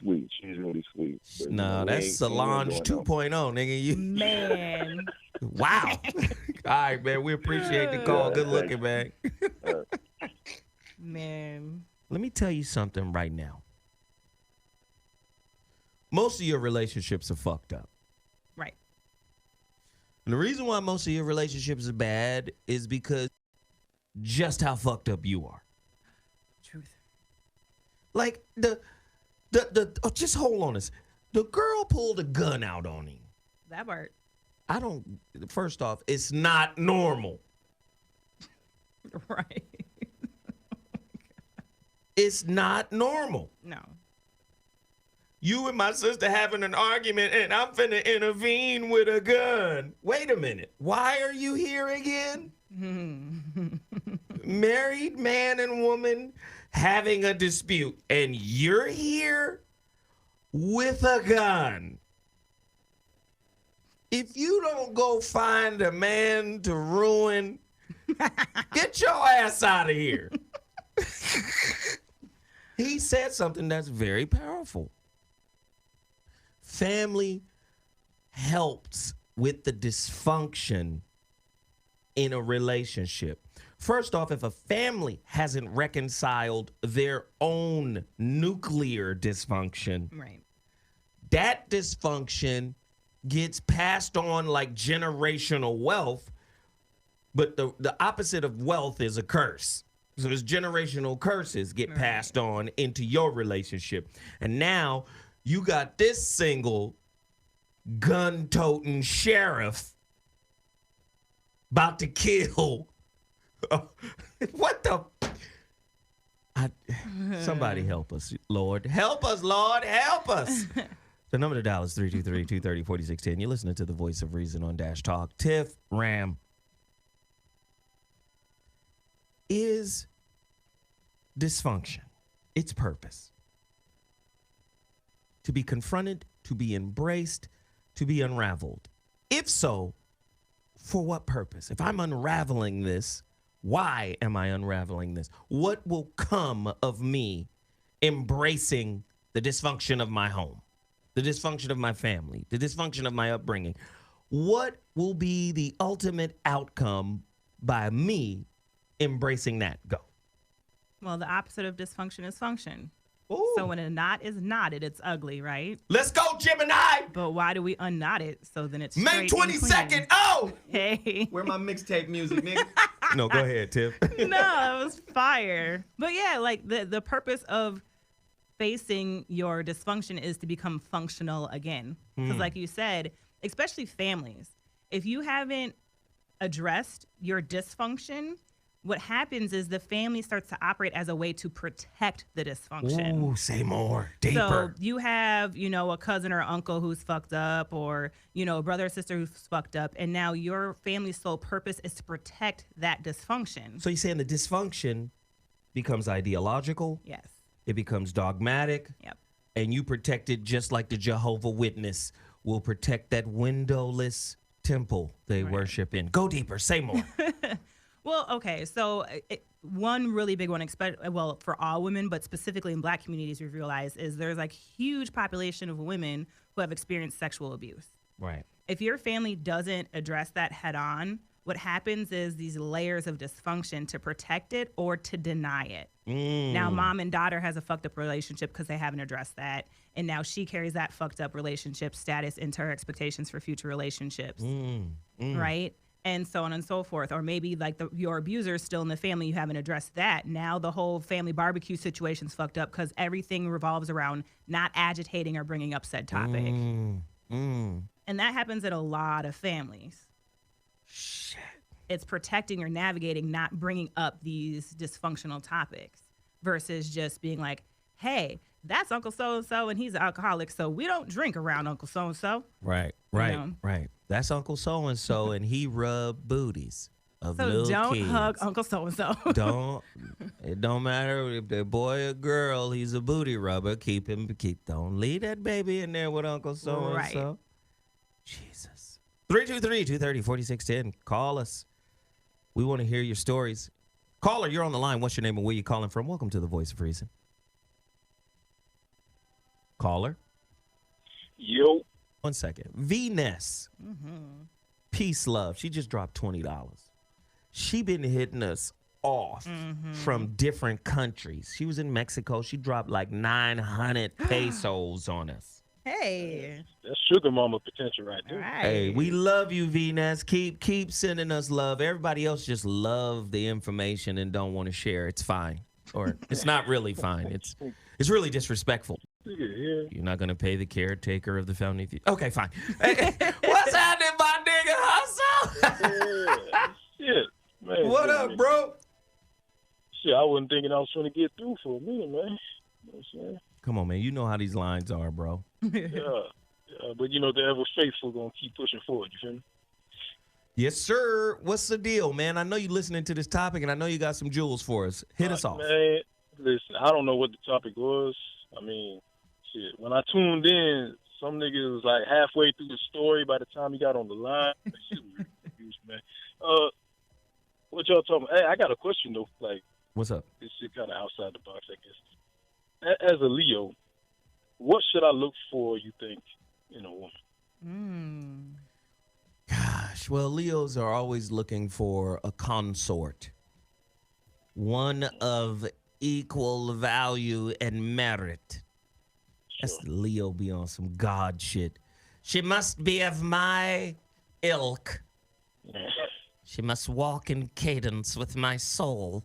sweet. She's really sweet. But, no, that's Solange 2.0, nigga. Man. Wow. All right, man. We appreciate the call. Good looking, man. Man. Let me tell you something right now. Most of your relationships are fucked up. Right. And the reason why most of your relationships are bad is because just how fucked up you are. Truth. Like just hold on this. The girl pulled a gun out on him. That part. First off, it's not normal. Right. It's not normal. No. You and my sister having an argument and I'm finna intervene with a gun. Wait a minute. Why are you here again? Married man and woman having a dispute and you're here with a gun. If you don't go find a man to ruin, get your ass out of here. He said something that's very powerful. Family helps with the dysfunction in a relationship. First off, if a family hasn't reconciled their own nuclear dysfunction, right, that dysfunction gets passed on like generational wealth, but the opposite of wealth is a curse. So there's generational curses get passed on into your relationship. And now you got this single gun-toting sheriff about to kill. What the? Somebody help us, Lord. Help us, Lord. Help us. The number to dial is 323-230-4610. You're listening to the voice of reason on Dash Talk. Tiff, Ramm. Is dysfunction its purpose? To be confronted, to be embraced, to be unraveled? If so, for what purpose? If I'm unraveling this, why am I unraveling this? What will come of me embracing the dysfunction of my home, the dysfunction of my family, the dysfunction of my upbringing? What will be the ultimate outcome by me embracing that? Go. Well, the opposite of dysfunction is function. Ooh. So when a knot is knotted, it's ugly, right? Let's go, Gemini. But why do we unknot it so then it's May straight and 22nd. clean? Oh! Hey. Where my mixtape music, nigga? No, go ahead, Tiff. No, it was fire. But yeah, like the purpose of facing your dysfunction is to become functional again. Because like you said, especially families, if you haven't addressed your dysfunction, what happens is the family starts to operate as a way to protect the dysfunction. Ooh, say more. Deeper. So you have, a cousin or uncle who's fucked up, or, a brother or sister who's fucked up, and now your family's sole purpose is to protect that dysfunction. So you're saying the dysfunction becomes ideological? Yes. It becomes dogmatic? Yep. And you protect it just like the Jehovah Witness will protect that windowless temple they worship in. Go deeper. Say more. Well, okay, so one really big one, for all women, but specifically in Black communities, we've realized is there's like huge population of women who have experienced sexual abuse. Right. If your family doesn't address that head on, what happens is these layers of dysfunction to protect it or to deny it. Now, mom and daughter has a fucked up relationship because they haven't addressed that. And now she carries that fucked up relationship status into her expectations for future relationships. Right? And so on and so forth. Or maybe like your abuser is still in the family, you haven't addressed that. Now the whole family barbecue situation's fucked up because everything revolves around not agitating or bringing up said topic. And that happens in a lot of families. Shit. It's protecting or navigating, not bringing up these dysfunctional topics versus just being like, hey, that's Uncle So-and-so and he's an alcoholic, so we don't drink around Uncle So-and-so. Right. That's Uncle So-and-so and he rubbed booties of So little don't kids. hug Uncle So-and-so. It don't matter if they're boy or girl, he's a booty rubber. Don't leave that baby in there with Uncle So-and-so. Right. Jesus. 323-230-4610. Call us. We want to hear your stories. Caller, you're on the line. What's your name and where you calling from? Welcome to the Voice of Reason. Caller. Yo. 1 second. V-Ness. Peace, love. She just dropped $20. She been hitting us off from different countries. She was in Mexico. She dropped like 900 pesos on us. Hey. That's sugar mama potential right there. Right. Hey, we love you, V-Ness. Keep sending us love. Everybody else just love the information and don't want to share. It's fine. Or it's not really fine. It's really disrespectful. Yeah. You're not going to pay the caretaker of the family. Okay, fine. What's happening, my nigga Hustle? Shit, man. What up, bro? Shit, I wasn't thinking I was trying to get through for a minute, man. You know what I'm saying? Come on, man. You know how these lines are, bro. Yeah, but the ever faithful gonna keep pushing forward. You feel me? Yes, sir. What's the deal, man? I know you listening to this topic, and I know you got some jewels for us. Hit us off. Man, listen, I don't know what the topic was. I mean, shit. When I tuned in, some nigga was like halfway through the story by the time he got on the line. Shit was really confused, man. What y'all talking about? Hey, I got a question, though. Like, what's up? This shit kind of outside the box, I guess. As a Leo, what should I look for, you think, in a woman? Gosh, well, Leos are always looking for a consort. One of equal value and merit. That's Leo be on some God shit. She must be of my ilk. She must walk in cadence with my soul.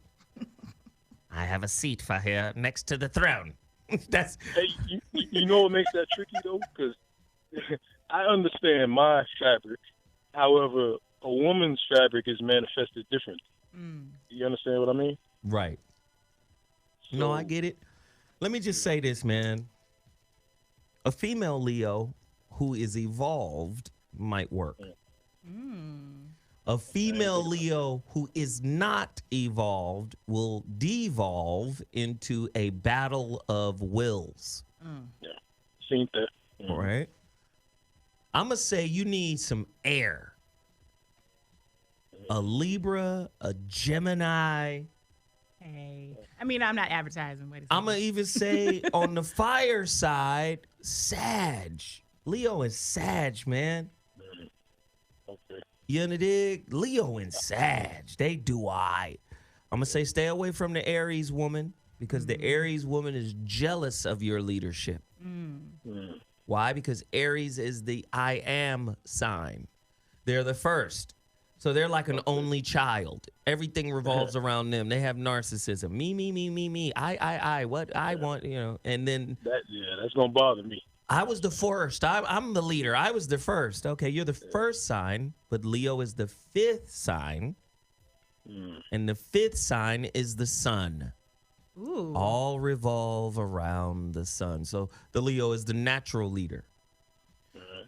I have a seat for here next to the throne. That's Hey, you know what makes that tricky though? Because I understand my fabric. However, a woman's fabric is manifested differently. You understand what I mean? right. No, I get it. Let me just say this, man. A female Leo who is evolved might work. A female Leo who is not evolved will devolve into a battle of wills. Yeah, seen that. All right. I'm going to say you need some air. A Libra, a Gemini. Hey. I mean, I'm not advertising. Wait a second. I'm going to even say on the fire side, Sag. Leo and Sag, man. Okay. You know, dig? Leo and Sag, they do I'm going to say stay away from the Aries woman because the Aries woman is jealous of your leadership. Why? Because Aries is the I am sign. They're the first. So they're like an only child. Everything revolves around them. They have narcissism. Me. I. What I want, you know. And then that's gonna bother me. I was the first. I'm the leader. I was the first. Okay, you're the first sign, but Leo is the fifth sign. And the fifth sign is the sun. Ooh. All revolve around the sun. So the Leo is the natural leader.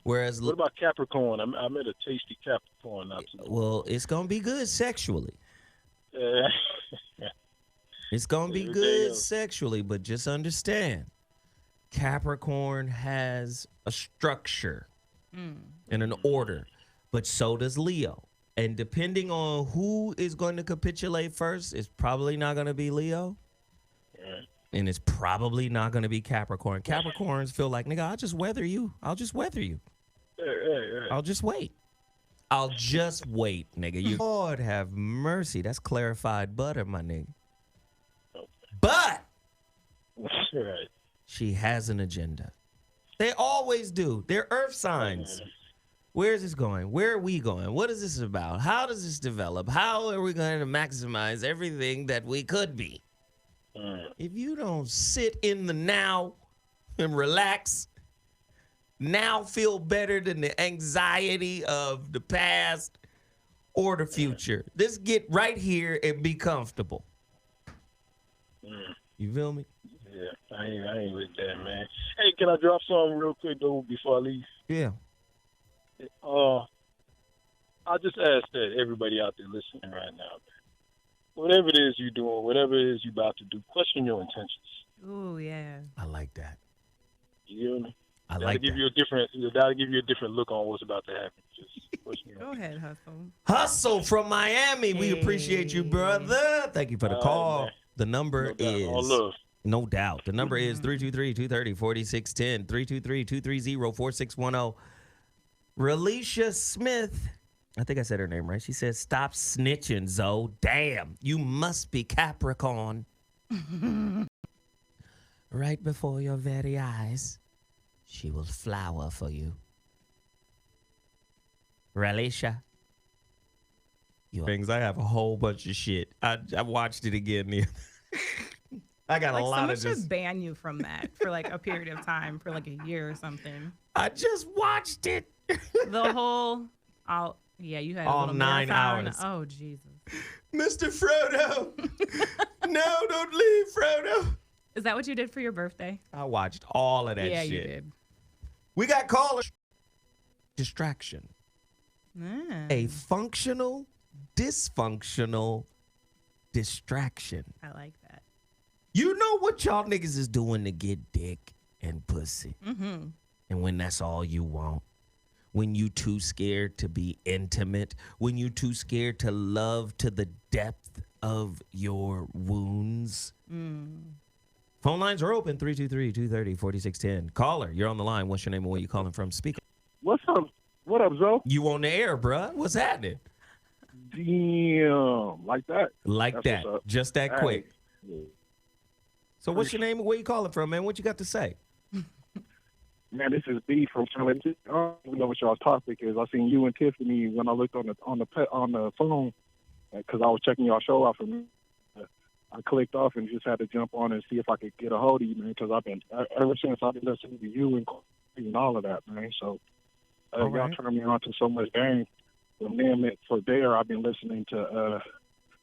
Whereas, what about Capricorn? I met a tasty Capricorn not too long. Well, it's gonna be good sexually. It's gonna be good sexually, but just understand, Capricorn has a structure and an order, but so does Leo. And depending on who is going to capitulate first, it's probably not going to be Leo. And it's probably not going to be Capricorn. Capricorns feel like, nigga, I'll just weather you. I'll just weather you. I'll just wait. I'll just wait, nigga. You Lord have mercy. That's clarified butter, my nigga. But she has an agenda. They always do. They're earth signs. Where is this going? Where are we going? What is this about? How does this develop? How are we going to maximize everything that we could be? If you don't sit in the now and relax, now feel better than the anxiety of the past or the future. Just get right here and be comfortable. You feel me? Yeah, I ain't with that, man. Hey, can I drop something real quick, though, before I leave? Yeah. I just ask that everybody out there listening right now, man. Whatever it is you're doing, whatever it is you're about to do, question your intentions. Ooh, yeah. I like that. You hear me? I like that. That'll give you a different look on what's about to happen. Just question Go ahead, Hustle. Hustle from Miami. We appreciate you, brother. Thank you for the call. Man. The number is... All love. No doubt. The number is 323-230-4610, 323-230-4610. Relisha Smith, I think I said her name right. She says, stop snitching, Zoe. Damn, you must be Capricorn. Right before your very eyes, she will flower for you. Relisha. Things, I have a whole bunch of shit. I watched it again. I got a lot of someone should ban you from that for like a period of time, for like a year or something. I just watched it. The whole, you had all a little 9 marathon. hours. Oh, Jesus. Mr. Frodo. No, don't leave, Frodo. Is that what you did for your birthday? I watched all of that shit. Yeah, you did. We got callers. Distraction. Ah. A functional, dysfunctional distraction. I like that. You know what y'all niggas is doing to get dick and pussy. Mm-hmm. And when that's all you want. When you too scared to be intimate. When you too scared to love to the depth of your wounds. Phone lines are open, 323-230-4610. Caller, you're on the line. What's your name and where you calling from? Speak. What's up? What up, Zoe? You on the air, bruh. What's happening? Damn, like that. Like That's that. what's up. Just that quick. Yeah. So what's your name and where you calling from, man? What you got to say? Man, this is B from Colorism. I don't even know what y'all's topic is. I seen you and Tiffany when I looked on the phone because I was checking y'all show out for me. I clicked off and just had to jump on and see if I could get a hold of you, man, because I've been ever since I've been listening to you and all of that, man. So y'all turned me on to so much game. And then for there, I've been listening to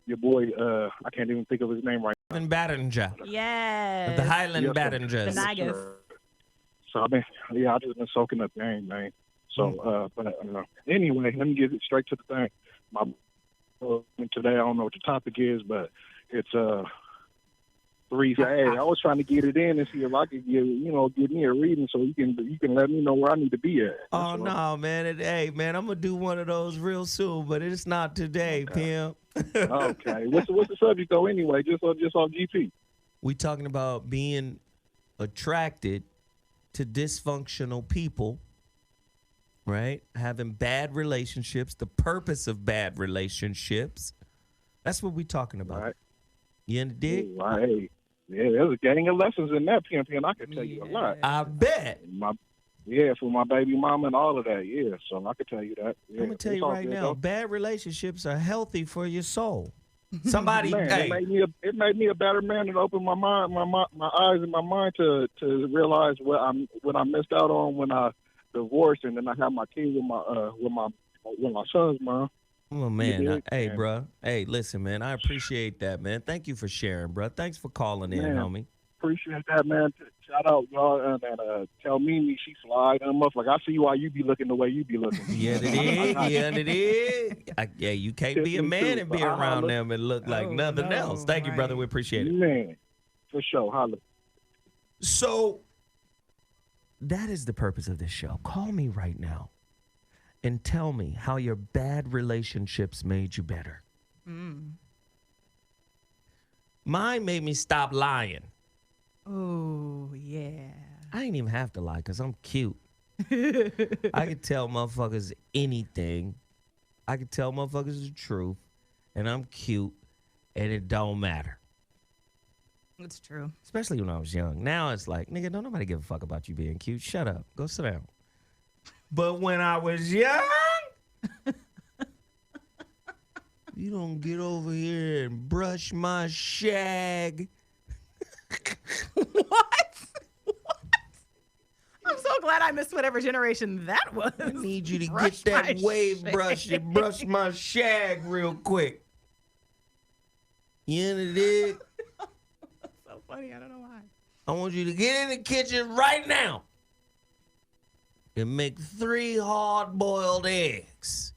your boy. I can't even think of his name right now. Highland Battinger. Yes. The Highland Yes, Battingers. The Nagas. So I've just been soaking up game, man. So, anyway, let me get it straight to the thing. Today, I don't know what the topic is, but it's three. Hey, I was trying to get it in and see if I could get me a reading so you can let me know where I need to be at. Oh no, man! Hey, man, I'm gonna do one of those real soon, but it's not today, pimp. Okay, what's the subject though? Anyway, just on GP. We talking about being attracted to dysfunctional people, right? Having bad relationships, the purpose of bad relationships. That's what we talking about. Right. You in the dig? Right. Yeah, there's a gang of lessons in that, Pimp, and I can tell you a lot. I bet. For my baby mama and all of that, yeah. So I can tell you that. Yeah, I'm going to tell you right now, bad relationships are healthy for your soul. Somebody, man, hey. it made me a better man and opened my mind, my eyes and my mind to realize what I missed out on when I divorced and then I had my kid with my son's mom. Oh, man. Hey, bro. Hey, listen, man. I appreciate that, man. Thank you for sharing, bro. Thanks for calling in, homie. Appreciate that, man. Shout out, y'all, and tell Mimi she slide them up. Like, I see why you be looking the way you be looking. Yeah, it is. Yeah, it is. You can't be a man and be around them and look like nothing else. Thank you, brother. We appreciate it. Man, for sure. Holla. So, that is the purpose of this show. Call me right now and tell me how your bad relationships made you better. Mine made me stop lying. Oh, yeah. I ain't even have to lie because I'm cute. I can tell motherfuckers anything. I can tell motherfuckers the truth. And I'm cute. And it don't matter. It's true. Especially when I was young. Now it's like, nigga, don't nobody give a fuck about you being cute. Shut up. Go sit down. But when I was young, you don't get over here and brush my shag. What? I'm so glad I missed whatever generation that was. I need you to get that wave brush and brush my shag real quick. You in the dig? That's so funny. I don't know why. I want you to get in the kitchen right now and make 3 hard-boiled eggs.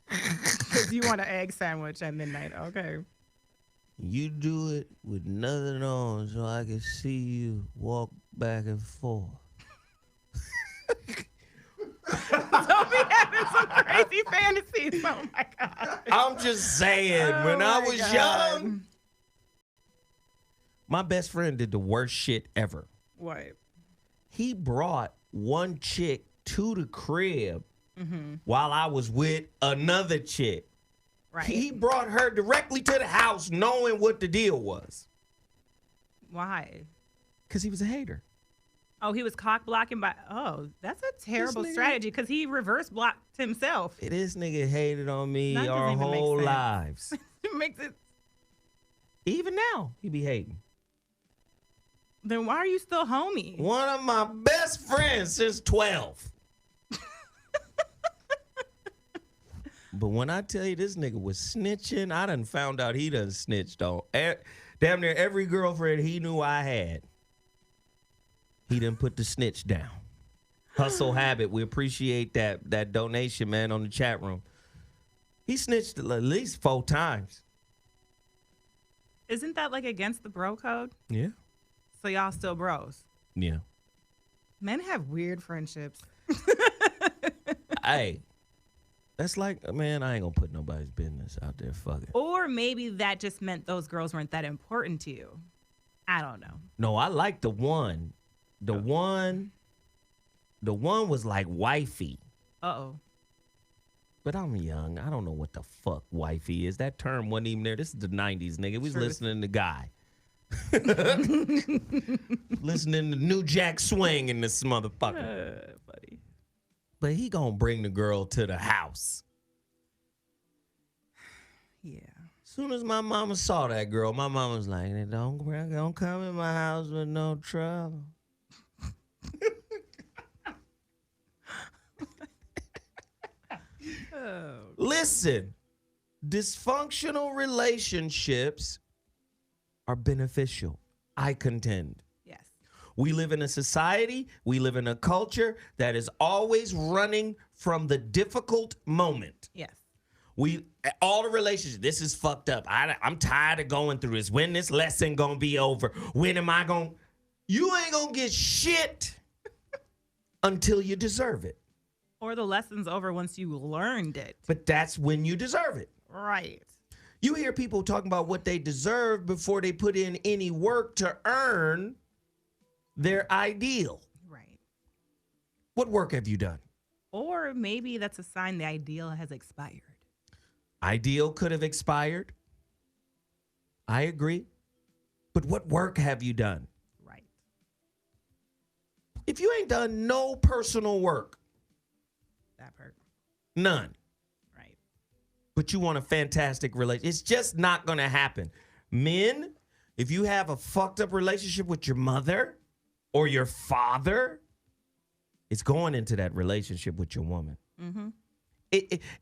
Because you want an egg sandwich at midnight. Okay. You do it with nothing on so I can see you walk back and forth. Don't be having some crazy fantasies. Oh, my God. I'm just saying, when I was young, my best friend did the worst shit ever. What? He brought one chick to the crib while I was with another chick. Right. He brought her directly to the house knowing what the deal was. Why? Because he was a hater. Oh, he was cock blocking by. Oh, that's a terrible strategy because he reverse blocked himself. This nigga hated on me That our doesn't even make whole sense. lives. It makes it. Even now, he be hating. Then why are you still homie? One of my best friends since 12. But when I tell you this nigga was snitching, I done found out he done snitched on damn near every girlfriend he knew I had. He done put the snitch down. Hustle Habit, we appreciate that donation, man, on the chat room. He snitched at least 4 times. Isn't that like against the bro code? Yeah. So y'all still bros? Yeah. Men have weird friendships. Hey, that's like, man, I ain't gonna put nobody's business out there. Fuck it. Or maybe that just meant those girls weren't that important to you. I don't know. No, I like the one. The one was like wifey. Uh-oh. But I'm young. I don't know what the fuck wifey is. That term wasn't even there. This is the 90s, nigga. We was listening to Guy. Listening to New Jack Swing in this motherfucker. Buddy. But he gonna bring the girl to the house. Yeah. Soon as my mama saw that girl, my mama was like, don't come in my house with no trouble. Listen, dysfunctional relationships are beneficial, I contend. Yes. We live in a society, we live in a culture that is always running from the difficult moment. Yes. All the relationships, this is fucked up. I'm tired of going through this. When this lesson gonna be over? When am I gonna? You ain't gonna get shit until you deserve it. Or the lesson's over once you learned it. But that's when you deserve it. Right. You hear people talking about what they deserve before they put in any work to earn their ideal. Right. What work have you done? Or maybe that's a sign the ideal has expired. Ideal could have expired. I agree. But what work have you done? Right. If you ain't done no personal work, That part. none. Right. But you want a fantastic relationship. It's just not going to happen. Men, if you have a fucked up relationship with your mother or your father, it's going into that relationship with your woman. Mm-hmm.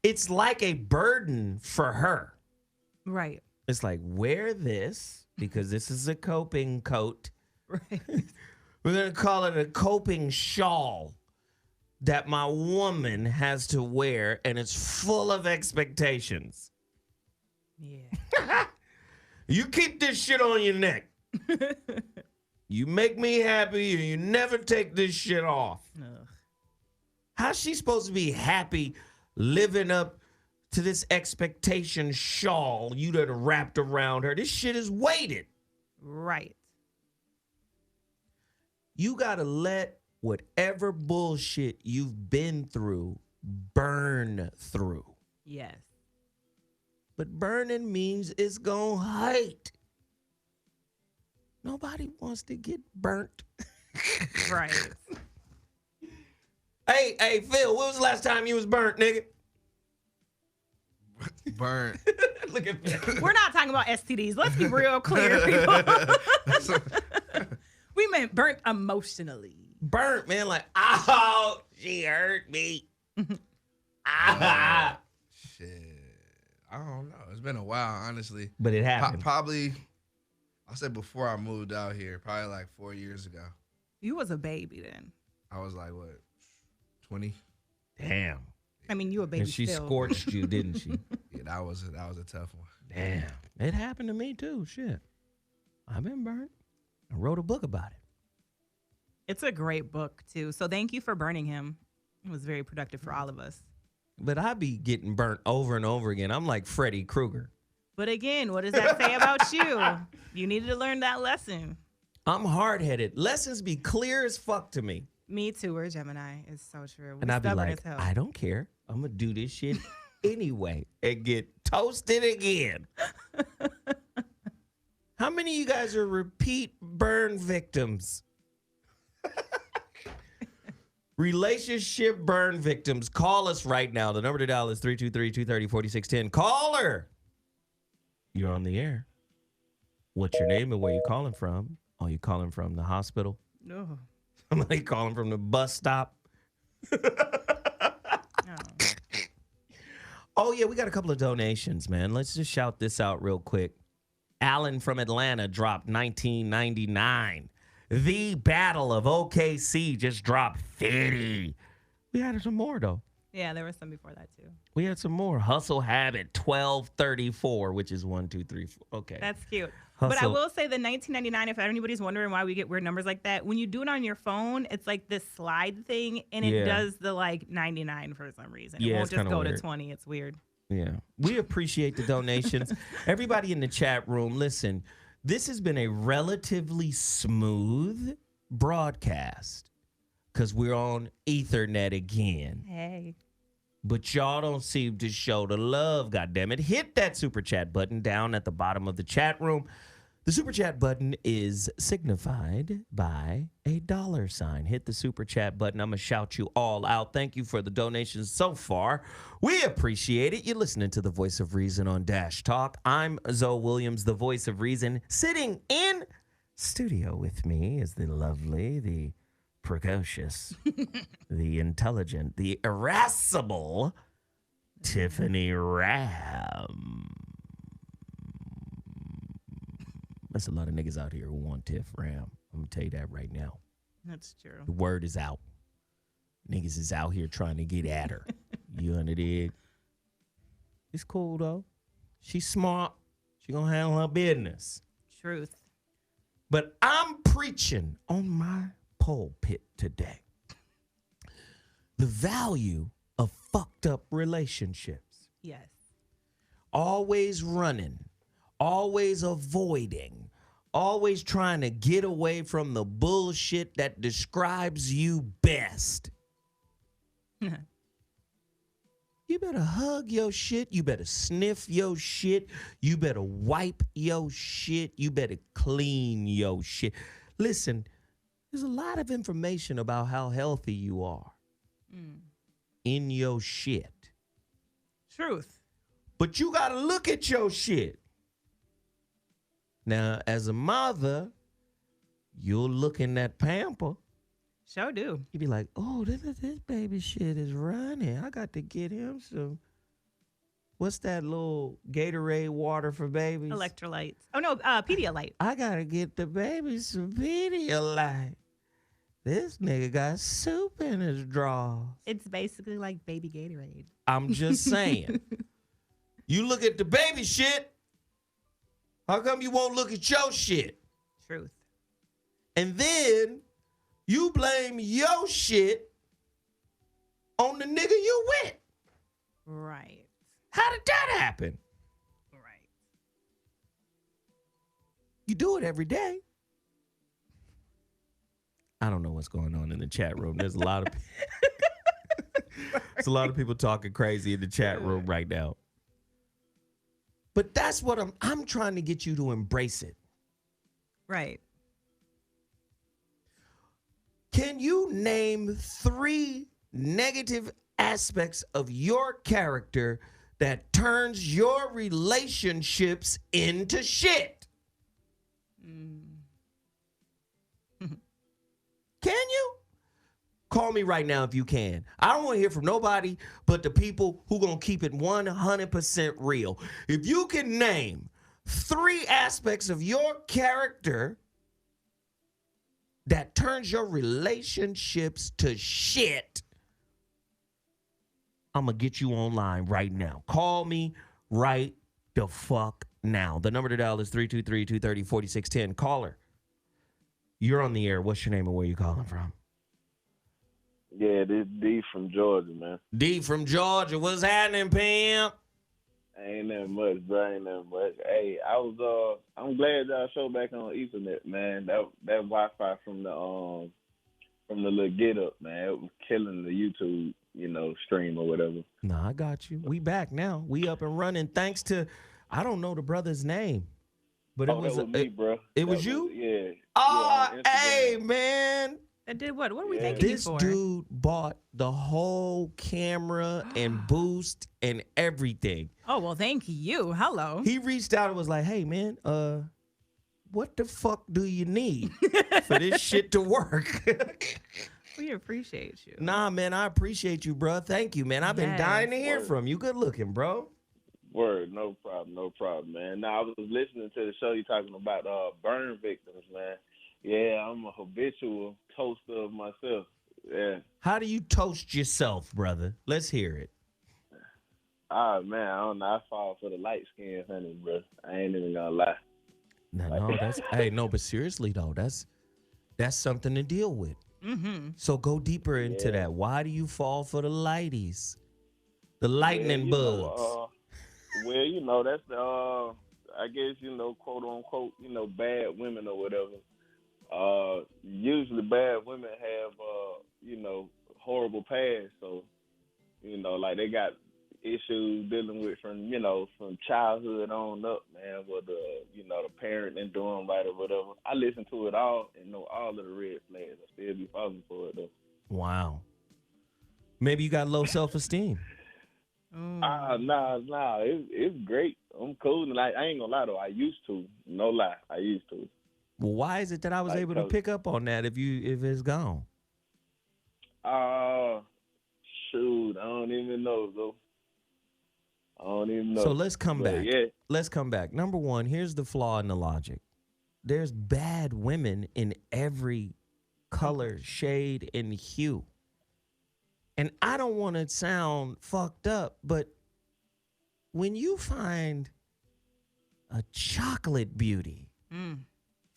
It's like a burden for her. Right. It's like, wear this because this is a coping coat. Right. We're going to call it a coping shawl that my woman has to wear, and it's full of expectations. Yeah. You keep this shit on your neck. You make me happy, and you never take this shit off. Ugh. How's she supposed to be happy living up to this expectation shawl you done wrapped around her? This shit is weighted. Right. You got to let whatever bullshit you've been through burn through. Yes. But burning means it's going to hurt. Nobody wants to get burnt. Right. Hey, Phil, when was the last time you was burnt, nigga? Burnt. Look at Phil. We're not talking about STDs. Let's be real clear, people. We meant burnt emotionally. Burnt, man, like, oh, she hurt me. Ah. Shit. I don't know. It's been a while, honestly. But it happened. Probably, I said before I moved out here, probably like 4 years ago. You was a baby then. I was like, what, 20? Damn. I mean, you a baby And she still. scorched you, didn't she? Yeah, that was a tough one. Damn. It happened to me too. Shit. I've been burnt. I wrote a book about it. It's a great book, too. So thank you for burning him. It was very productive for all of us. But I be getting burnt over and over again. I'm like Freddy Krueger. But again, what does that say about you? You needed to learn that lesson. I'm hard-headed. Lessons be clear as fuck to me. Me too. We're Gemini. It's so true. We're And I'd be stubborn like, as hell. I don't care. I'm going to do this shit anyway and get toasted again. How many of you guys are repeat burn victims? Relationship burn victims. Call us right now. The number to dial is 323-230-4610. Caller. You're on the air. What's your name and where you calling from? Are you calling from the hospital? No. Somebody calling from the bus stop? Oh, yeah, we got a couple of donations, man. Let's just shout this out real quick. Alan from Atlanta dropped $19.99. The Battle of OKC just dropped 50. We had some more, though. Yeah, there was some before that, too. We had some more. Hustle Habit, 1234, which is 1, 2, 3, 4. Okay. That's cute. Hustle. But I will say the $19.99, if anybody's wondering why we get weird numbers like that, when you do it on your phone, it's like this slide thing, and it does the like 99 for some reason. Yeah, it won't it's just kinda go weird. to 20. It's weird. Yeah. We appreciate the donations. Everybody in the chat room, listen, this has been a relatively smooth broadcast because we're on Ethernet again. Hey. But y'all don't seem to show the love, goddammit. Hit that super chat button down at the bottom of the chat room. The super chat button is signified by a $sign. Hit the super chat button. I'm going to shout you all out. Thank you for the donations so far. We appreciate it. You're listening to the Voice of Reason on Dash Talk. I'm ZoWilliams, the Voice of Reason. Sitting in studio with me is the lovely, the precocious, the intelligent, the irascible Tiffany Ramm. There's a lot of niggas out here who want Tiff Ramm. I'm going to tell you that right now. That's true. The word is out. Niggas is out here trying to get at her. You under dig? It's cool, though. She's smart. She going to handle her business. Truth. But I'm preaching on my pulpit today the value of fucked up relationships. Yes. Always running. Always avoiding, always trying to get away from the bullshit that describes you best. You better hug your shit. You better sniff your shit. You better wipe your shit. You better clean your shit. Listen, there's a lot of information about how healthy you are in your shit. Truth. But you got to look at your shit. Now, as a mother, you'll look in that pamper. Sure do. You be like, oh, this baby shit is running. I got to get him some, what's that little Gatorade water for babies? Electrolytes. Oh, no, Pedialyte. I got to get the baby some Pedialyte. This nigga got soup in his drawers. It's basically like baby Gatorade. I'm just saying. You look at the baby shit. How come you won't look at your shit? Truth. And then you blame your shit on the nigga you with. Right. How did that happen? Right. You do it every day. I don't know what's going on in the chat room. There's a lot of there's a lot of people talking crazy in the chat room right now. But that's what I'm trying to get you to embrace it. Right. Can you name 3 negative aspects of your character that turns your relationships into shit? Can you? Call me right now if you can. I don't want to hear from nobody but the people who going to keep it 100% real. If you can name 3 aspects of your character that turns your relationships to shit, I'm going to get you online right now. Call me right the fuck now. The number to dial is 323-230-4610. Caller, you're on the air. What's your name and where you calling from? Yeah, this D from Georgia, man. D from Georgia. What's happening, pimp? Ain't that much, bro. Ain't that much. Hey, I'm glad y'all show back on Ethernet, man. That Wi-Fi from the little Get Up, man, it was killing the YouTube, stream or whatever. No, I got you. We back now. We up and running thanks to, I don't know the brother's name, but it was me, bro. It was you? Yeah. Oh, Yeah, hey, man. That did what? What are we thanking you This for? dude bought the whole camera and boost and everything. Oh, well, thank you. Hello. He reached out and was like, hey, man, what the fuck do you need for this shit to work? We appreciate you. Nah, man, I appreciate you, bro. Thank you, man. I've been dying to hear from you. Good looking, bro. Word, no problem, man. Now, I was listening to the show you talking about burn victims, man. Yeah, I'm a habitual toaster of myself. Yeah. How do you toast yourself, brother? Let's hear it. Man, I don't know. I fall for the light skin, honey, bro. I ain't even gonna lie. No, that's but seriously though, that's something to deal with. Mm-hmm. So go deeper into that. Why do you fall for the lighties, the lightning bugs? Well, that's the I guess quote unquote bad women or whatever. Usually bad women have horrible past, so like they got issues dealing with from childhood on up, man, with the parenting doing listen to it all and know all of the red flags. I still be falling for it though. Wow. Maybe you got low self-esteem. Nah. It's great. I'm cool. Like, I ain't gonna lie though. I used to. No lie. I used to. Well, why is it that I was able to pick up on that if it's gone? Shoot, I don't even know though. I don't even know. So let's come back. Yeah. Let's come back. Number one, here's the flaw in the logic. There's bad women in every color, shade, and hue. And I don't want to sound fucked up, but when you find a chocolate beauty,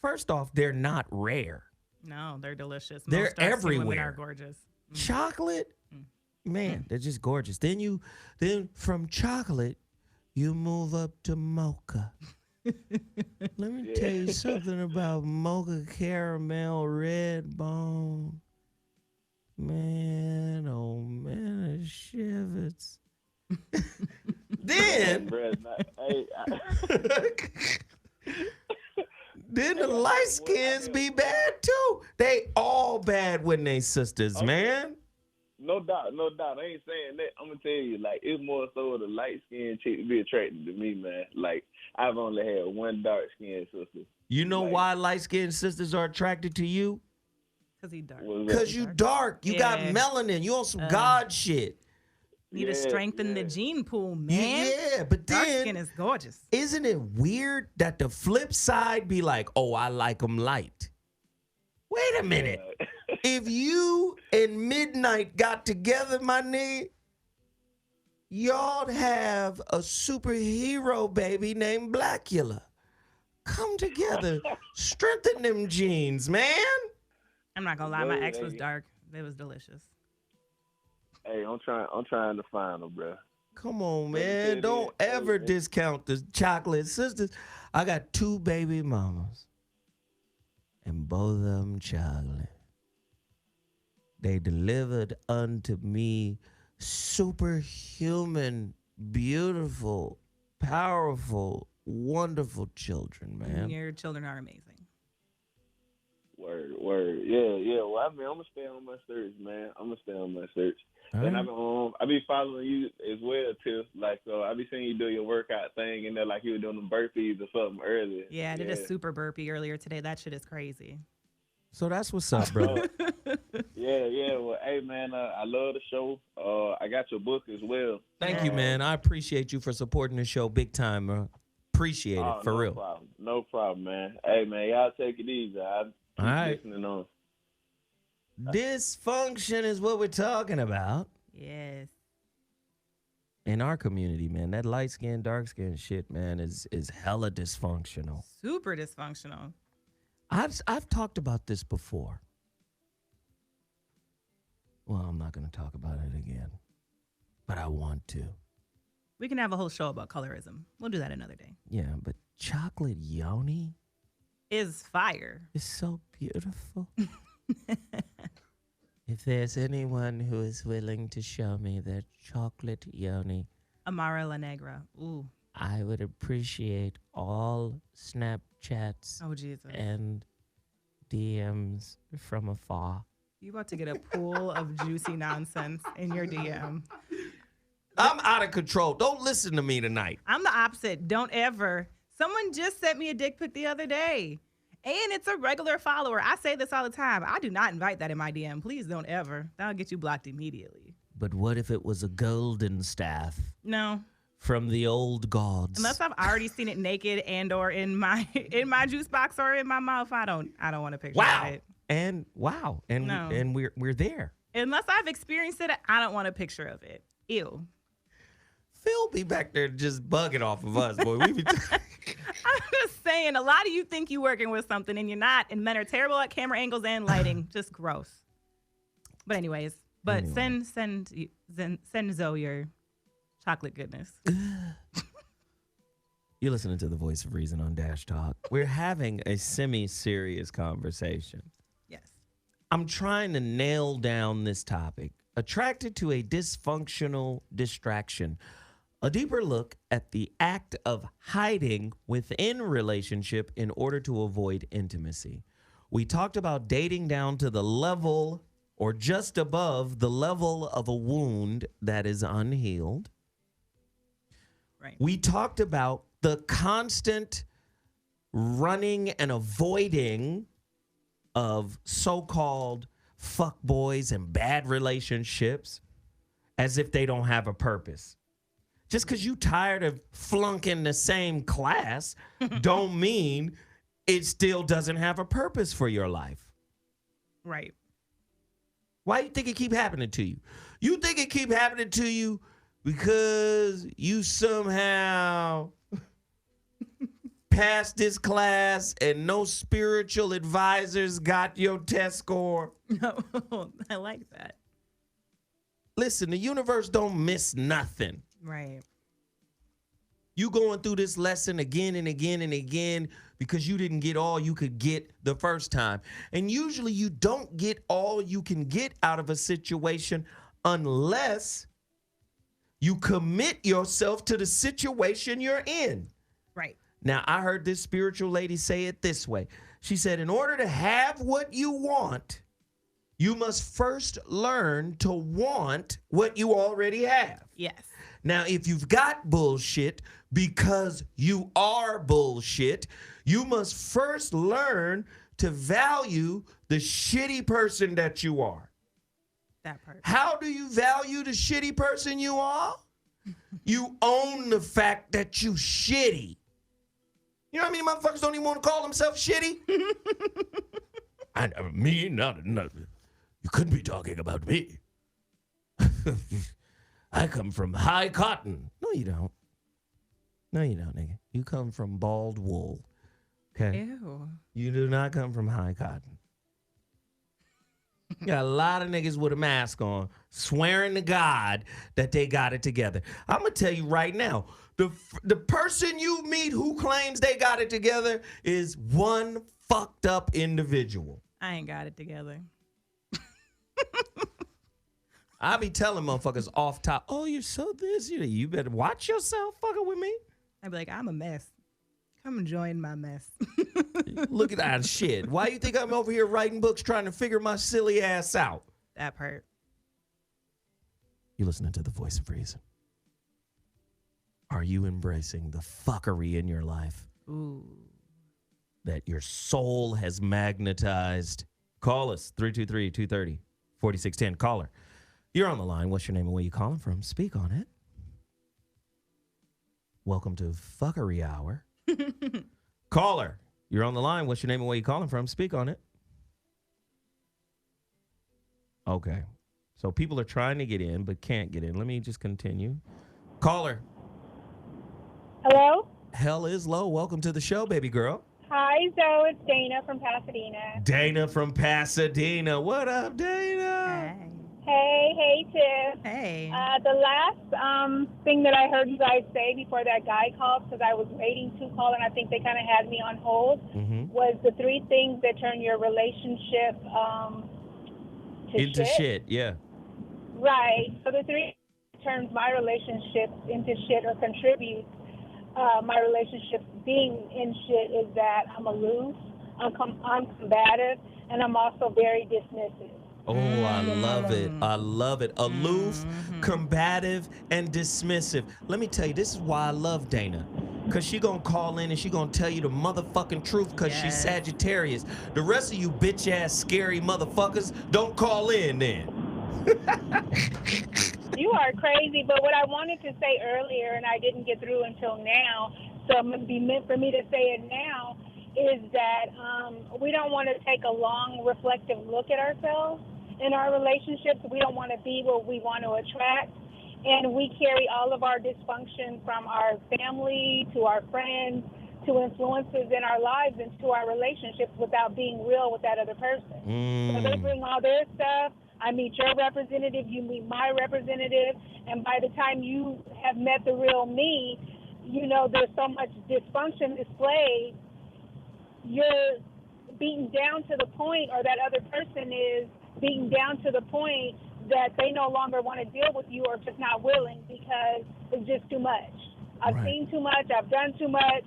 first off, they're not rare. No, they're delicious. They're Most dark-skinned everywhere. Women are gorgeous. Chocolate, man, they're just gorgeous. Then from chocolate, you move up to mocha. Let me tell you something about mocha caramel red bone. Man, oh man, it shivers. Then, then the light skins be bad too. They all bad when they sisters, man. No doubt. I ain't saying that. I'm gonna tell you, like, it's more so the light skinned chick to be attracted to me, man. Like, I've only had one dark skinned sister. You know why light skinned sisters are attracted to you? Because he dark. Because you dark. You got melanin. You on some God shit. Need to strengthen the gene pool, man. Yeah, but dark then skin is gorgeous. Isn't it weird that the flip side be like, oh, I like them light? Wait a minute. If you and Midnight got together, my nigga, y'all have a superhero baby named Blackula. Come together, strengthen them genes, man. I'm not gonna lie, my ex was dark. It was delicious. Hey, I'm trying to find them, bro. Come on, man. Don't ever discount the chocolate sisters. I got 2 baby mamas, and both of them chocolate. They delivered unto me superhuman, beautiful, powerful, wonderful children, man. Your children are amazing. Word. Yeah. Well, I'm gonna stay on my search, man. And I be following you as well, Tiff. Like, I be seeing you do your workout thing, and they're like you were doing them burpees or something earlier. Yeah, I did a super burpee earlier today. That shit is crazy. So that's what's up, bro. Yeah. Well, hey, man, I love the show. I got your book as well. Thank you, man. I appreciate you for supporting the show big time, bro. Appreciate it, for real. No problem, man. Hey, man, y'all take it easy. I'm listening on. Dysfunction is what we're talking about. Yes. In our community, man, that light skin, dark skin shit, man, is hella dysfunctional. Super dysfunctional. I've talked about this before. Well, I'm not going to talk about it again, but I want to. We can have a whole show about colorism. We'll do that another day. Yeah, but chocolate yoni is fire. It's so beautiful. If there's anyone who is willing to show me their chocolate yoni, Amara La Negra. Ooh. I would appreciate all Snapchats and DMs from afar. You about to get a pool of juicy nonsense in your DM. I'm out of control. Don't listen to me tonight. I'm the opposite. Don't ever. Someone just sent me a dick pic the other day. And it's a regular follower. I say this all the time. I do not invite that in my DM. Please don't ever. That'll get you blocked immediately. But what if it was a golden staff? No. From the old gods. Unless I've already seen it naked and or in my juice box or in my mouth, I don't want to picture it. And we're there. Unless I've experienced it, I don't want a picture of it. Ew. Phil be back there just bugging off of us, boy. I'm just saying, a lot of you think you're working with something and you're not, and men are terrible at camera angles and lighting. Just gross. But anyways, send Zoe your chocolate goodness. You're listening to the Voice of Reason on Dash Talk. We're having a semi-serious conversation. Yes. I'm trying to nail down this topic. Attracted to a dysfunctional distraction. A deeper look at the act of hiding within relationship in order to avoid intimacy. We talked about dating down to the level or just above the level of a wound that is unhealed. Right. We talked about the constant running and avoiding of so-called fuckboys and bad relationships as if they don't have a purpose. Just because you tired of flunking the same class don't mean it still doesn't have a purpose for your life. Right. Why do you think it keep happening to you? You think it keep happening to you because you somehow passed this class and no spiritual advisors got your test score? No, I like that. Listen, the universe don't miss nothing. Right. You going through this lesson again and again and again because you didn't get all you could get the first time. And usually you don't get all you can get out of a situation unless you commit yourself to the situation you're in. Right. Now, I heard this spiritual lady say it this way. She said, in order to have what you want, you must first learn to want what you already have. Yes. Now, if you've got bullshit because you are bullshit, you must first learn to value the shitty person that you are. That part. How do you value the shitty person you are? You own the fact that you shitty. You know how many motherfuckers don't even want to call themselves shitty? Me, not. You couldn't be talking about me. I come from high cotton. No, you don't. No, you don't, nigga. You come from bald wool. Okay? Ew. You do not come from high cotton. You got a lot of niggas with a mask on swearing to God that they got it together. I'm going to tell you right now, the person you meet who claims they got it together is one fucked up individual. I ain't got it together. I be telling motherfuckers off top, oh, you're so this. You better watch yourself fucking with me. I'd be like, I'm a mess. Come and join my mess. Look at that shit. Why you think I'm over here writing books trying to figure my silly ass out? That part. You're listening to the voice of reason. Are you embracing the fuckery in your life? Ooh. That your soul has magnetized? Call us, 323-230-4610. Caller. You're on the line. What's your name and where you calling from? Speak on it. Welcome to Fuckery Hour. Caller, you're on the line. What's your name and where you calling from? Speak on it. Okay. So people are trying to get in but can't get in. Let me just continue. Caller. Hello? Hell is low. Welcome to the show, baby girl. Hi, Zoe. It's Dana from Pasadena. Dana from Pasadena. What up, Dana? Hey, Tiff. Hey. The last thing that I heard you guys say before that guy called, because I was waiting to call and I think they kind of had me on hold, was the 3 things that turn your relationship to into shit. Yeah. Right. So the 3 turns my relationship into shit or contributes my relationship being in shit is that I'm aloof, I'm combative, and I'm also very dismissive. Oh, I love it. I love it. Aloof, combative, and dismissive. Let me tell you, this is why I love Dana. Because she going to call in and she going to tell you the motherfucking truth because she's Sagittarius. The rest of you bitch-ass, scary motherfuckers, don't call in then. You are crazy, but what I wanted to say earlier, and I didn't get through until now, so it would be meant for me to say it now, is that we don't want to take a long, reflective look at ourselves in our relationships. We don't want to be what we want to attract. And we carry all of our dysfunction from our family to our friends to influences in our lives into our relationships without being real with that other person. So they bring all their stuff. I meet your representative, you meet my representative, and by the time you have met the real me, you know there's so much dysfunction displayed. You're beaten down to the point, or that other person is beaten down to the point that they no longer want to deal with you or just not willing because it's just too much. I've seen too much, I've done too much,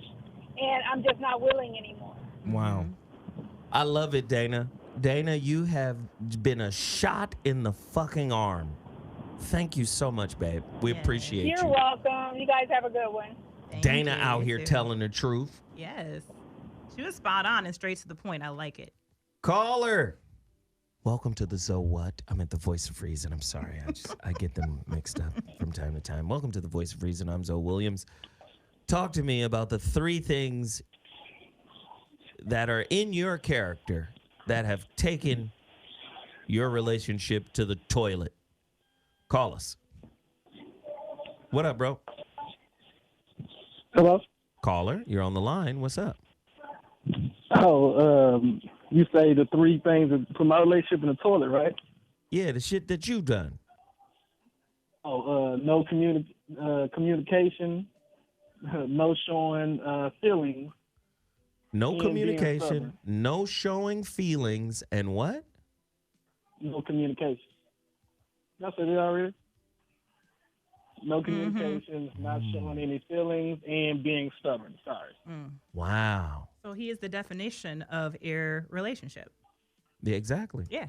and I'm just not willing anymore. Wow. I love it, Dana. Dana, you have been a shot in the fucking arm. Thank you so much, babe. We appreciate you. You're welcome. You guys have a good one. Dana out here telling the truth. Yes. She was spot on and straight to the point. I like it. Caller. Welcome to the the Voice of Reason. I'm sorry. I get them mixed up from time to time. Welcome to the Voice of Reason. I'm ZoWilliams. Talk to me about the 3 things that are in your character that have taken your relationship to the toilet. Call us. What up, bro? Hello? Caller, you're on the line. What's up? Oh, you say the 3 things that put my relationship in the toilet, right? Yeah, the shit that you've done. Oh, no communication, no showing feelings. No and being communication, stubborn. no showing feelings, and what? No communication. That's it already. No communication, not showing any feelings, and being stubborn. Sorry. Wow. So he is the definition of a relationship. Yeah, exactly. Yeah.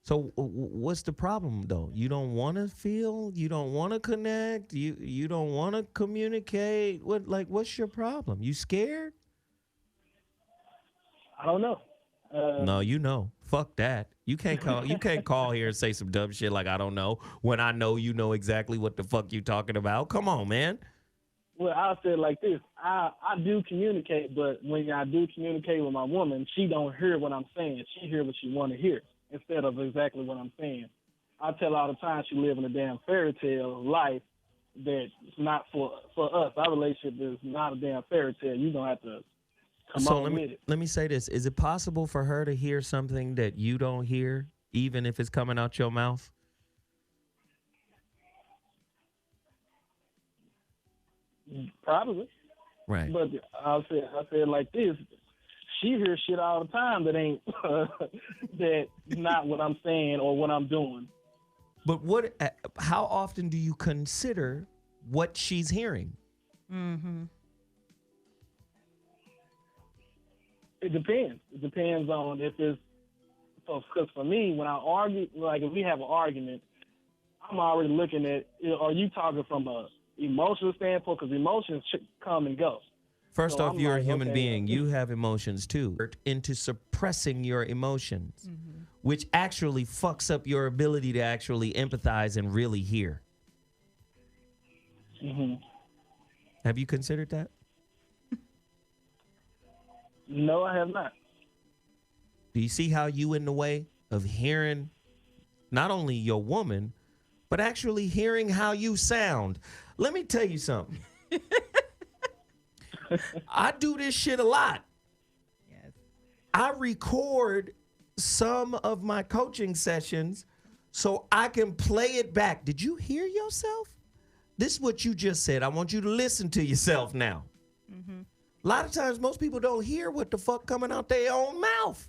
So what's the problem, though? You don't want to feel? You don't want to connect? You don't want to communicate? What's your problem? You scared? I don't know. No, you know. Fuck that. You can't call here and say some dumb shit like I don't know when I know you know exactly what the fuck you talking about. Come on, man. Well, I'll say it like this. I do communicate, but when I do communicate with my woman, she don't hear what I'm saying. She hear what she want to hear instead of exactly what I'm saying. I tell her all the time she live in a damn fairy tale life that's not for us. Our relationship is not a damn fairy tale. You don't have to come on with it. Let me say this. Is it possible for her to hear something that you don't hear, even if it's coming out your mouth? Probably. Right. But I'll say it like this. She hears shit all the time that ain't that not what I'm saying or what I'm doing. But how often do you consider what she's hearing? Mm-hmm. It depends. It depends on if it's because for me, when I argue, like if we have an argument, I'm already looking at, are you talking from a emotional standpoint? Because emotions come and go. First So off, I'm you're like, a human okay, being. You have emotions too. Into suppressing your emotions, which actually fucks up your ability to actually empathize and really hear. Mm-hmm. Have you considered that? No, I have not. Do you see how you in the way of hearing not only your woman, but actually hearing how you sound? Let me tell you something. I do this shit a lot. Yes. I record some of my coaching sessions so I can play it back. Did you hear yourself? This is what you just said. I want you to listen to yourself now. Mm-hmm. A lot of times, most people don't hear what the fuck coming out their own mouth.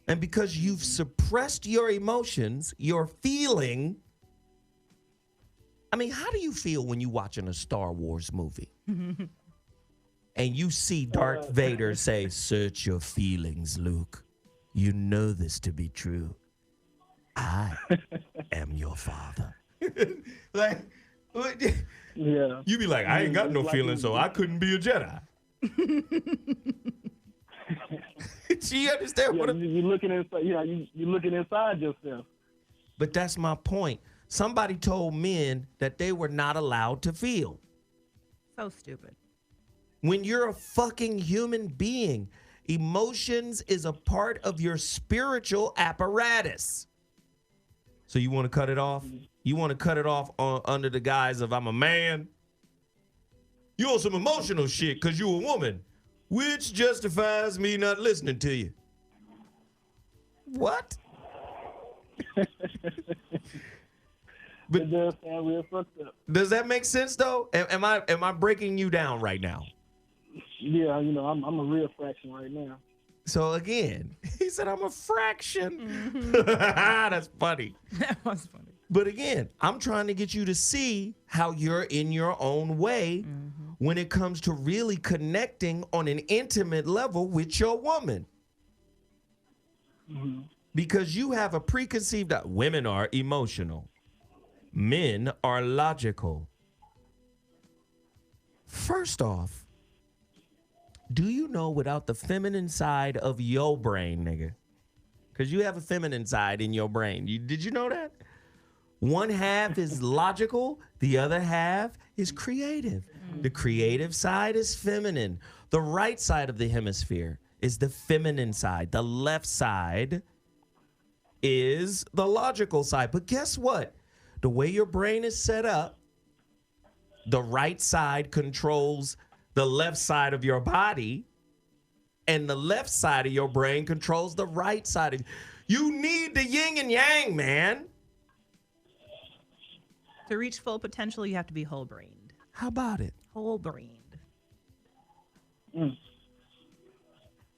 And because you've suppressed your emotions, your feeling. I mean, how do you feel when you watching a Star Wars movie? And you see Darth Vader say, "Search your feelings, Luke. You know this to be true. I am your father." Like, yeah. You be like, I ain't got no feelings, so I couldn't be a Jedi. You understand what you're looking inside? Yeah, you're looking inside yourself. But that's my point. Somebody told men that they were not allowed to feel. So stupid. When you're a fucking human being, emotions is a part of your spiritual apparatus. So you want to cut it off? You want to cut it off under the guise of I'm a man? You on some emotional shit because you a woman, which justifies me not listening to you. What? But it does sound real fucked up. Does that make sense though? Am I breaking you down right now? Yeah, I'm a real fraction right now. So again, he said, I'm a fraction. That's funny. That was funny. But again, I'm trying to get you to see how you're in your own way when it comes to really connecting on an intimate level with your woman. Because you have a preconceived, women are emotional. Men are logical. First off, do you know without the feminine side of your brain, nigga? Because you have a feminine side in your brain. Did you know that? One half is logical, the other half is creative. The creative side is feminine. The right side of the hemisphere is the feminine side. The left side is the logical side. But guess what? The way your brain is set up, the right side controls the left side of your body, and the left side of your brain controls the right side of you. Need the yin and yang, man. To reach full potential, you have to be whole-brained. How about it? Whole-brained.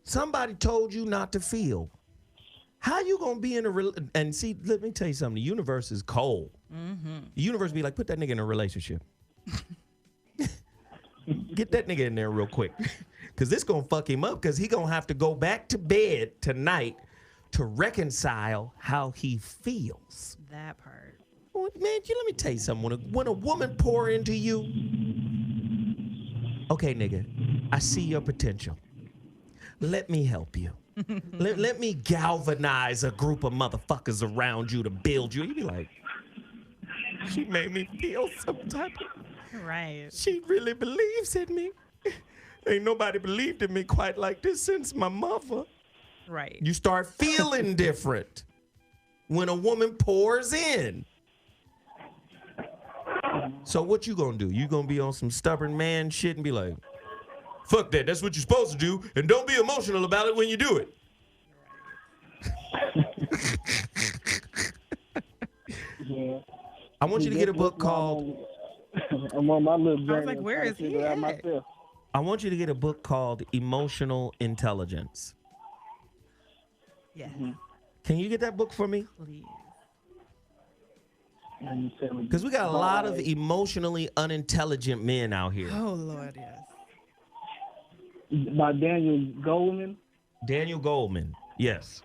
Somebody told you not to feel. How you gonna be in a and see? Let me tell you something. The universe is cold. The universe be like, put that nigga in a relationship. Get that nigga in there real quick, cause this gonna fuck him up. Cause he gonna have to go back to bed tonight to reconcile how he feels. That part. Well, man, let me tell you something. When a woman pour into you, okay, nigga, I see your potential. Let me help you. let me galvanize a group of motherfuckers around you to build you. You be like, she made me feel some type of. Right. She really believes in me. Ain't nobody believed in me quite like this since my mother. Right. You start feeling different when a woman pours in. So what you gonna do? You gonna be on some stubborn man shit and be like, fuck that, that's what you're supposed to do, and don't be emotional about it when you do it. Yeah. I want you to get a book called... I'm on my little journey. I was like, where is he at? Myself. I want you to get a book called Emotional Intelligence. Yes. Can you get that book for me? Please. Because we got a lot of emotionally unintelligent men out here. Oh, Lord, yes. By Daniel Goldman? Daniel Goldman, yes.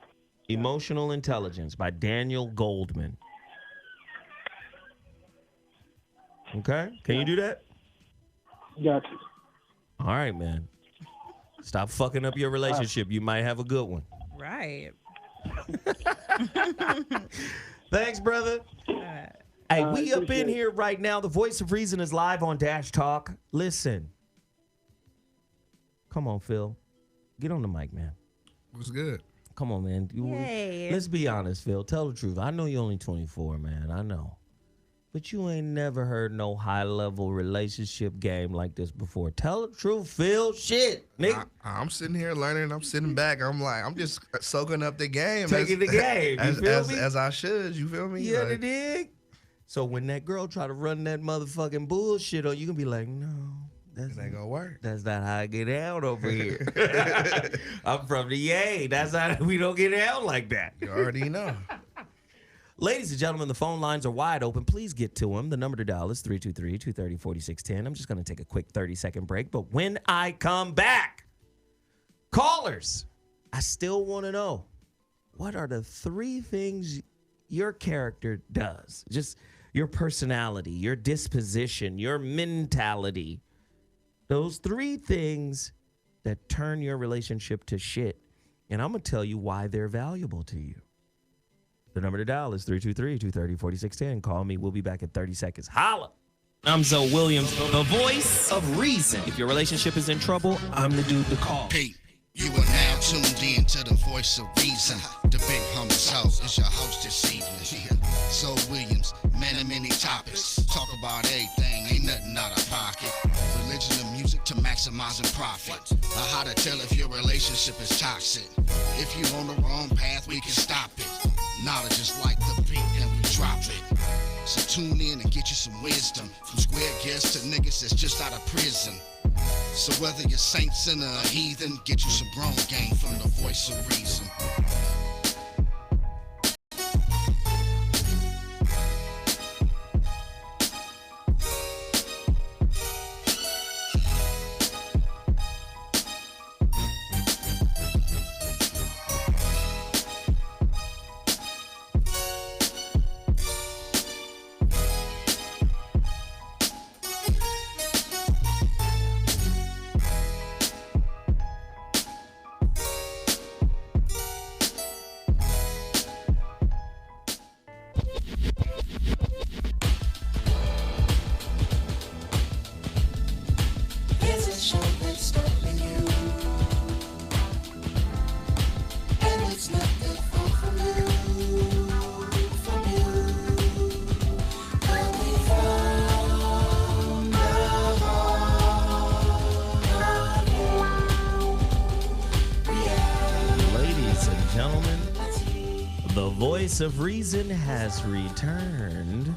Emotional Intelligence by Daniel Goldman. Okay, can you do that? Got you. All right, man. Stop fucking up your relationship. You might have a good one. Right. Thanks, brother. Hey, we up in here right now. The Voice of Reason is live on Dash Talk. Listen. Come on, Phil. Get on the mic, man. What's good? Come on, man. Yay. Let's be honest, Phil. Tell the truth. I know you're only 24, man. I know. But you ain't never heard no high-level relationship game like this before. Tell the truth, Phil. Shit, nigga. I'm sitting here learning. I'm sitting back. I'm just soaking up the game. Taking the game. You feel me? As I should. You feel me? Yeah, the dig. So when that girl try to run that motherfucking bullshit on you, gonna be like, no. That ain't gonna work. That's not how I get out over here. I'm from the Yay. That's how we don't get out like that. You already know. Ladies and gentlemen, the phone lines are wide open. Please get to them. The number to dial is 323-230-4610. I'm just going to take a quick 30-second break. But when I come back, callers, I still want to know, what are the 3 things your character does? Just your personality, your disposition, your mentality. Those 3 things that turn your relationship to shit. And I'm going to tell you why they're valuable to you. The number to dial is 323-230-4610. Call me. We'll be back in 30 seconds. Holla! I'm ZoWilliams, the voice of reason. If your relationship is in trouble, I'm the dude to call. Hey, you are now tuned in to the voice of reason. The big hummus house is your host this evening. ZoWilliams, man of many topics. Talk about everything, ain't nothing out of pocket. Religion and music to maximizing profit. How to tell if your relationship is toxic. If you're on the wrong path, we can stop it. Knowledge is like the beat and we drop it. So tune in and get you some wisdom. From square guests to niggas that's just out of prison. So whether you're saint, sinner, or heathen, get you some grown game from the voice of reason. Voice of Reason has returned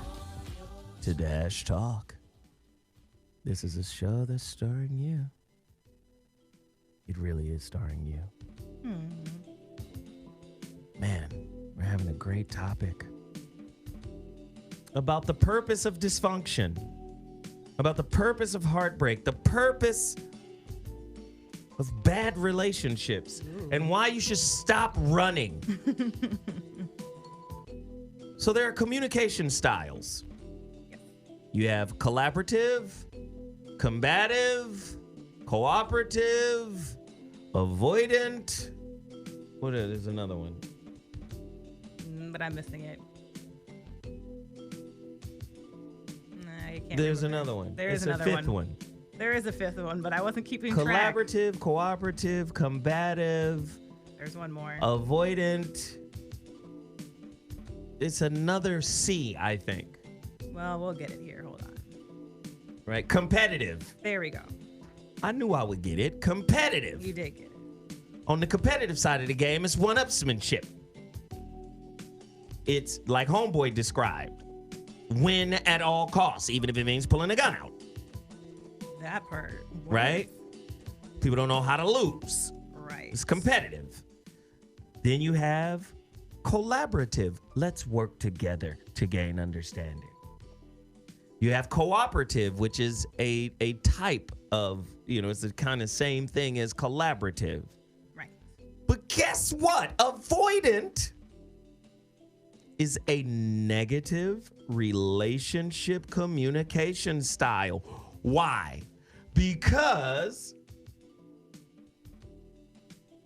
to Dash Talk. This is a show that's starring you. It really is starring you. Man, we're having a great topic about the purpose of dysfunction, about the purpose of heartbreak, the purpose of bad relationships, and why you should stop running. So there are communication styles. You have collaborative, combative, cooperative, avoidant. What is there's another one? But I'm missing it. I can't There's remember. another one. There is It's another a fifth one. There is a fifth one, but I wasn't keeping track. Collaborative, cooperative, combative. There's one more. Avoidant. It's another C, I think. Well, we'll get it here. Hold on. Right? Competitive. There we go. I knew I would get it. Competitive. You did get it. On the competitive side of the game, it's one-upsmanship. It's like Homeboy described. Win at all costs, even if it means pulling a gun out. That part. Right? People don't know how to lose. Right. It's competitive. Then you have collaborative. Let's work together to gain understanding. You have cooperative, which is a type of, it's the kind of same thing as collaborative. Right. But guess what? Avoidant is a negative relationship communication style. Why? Because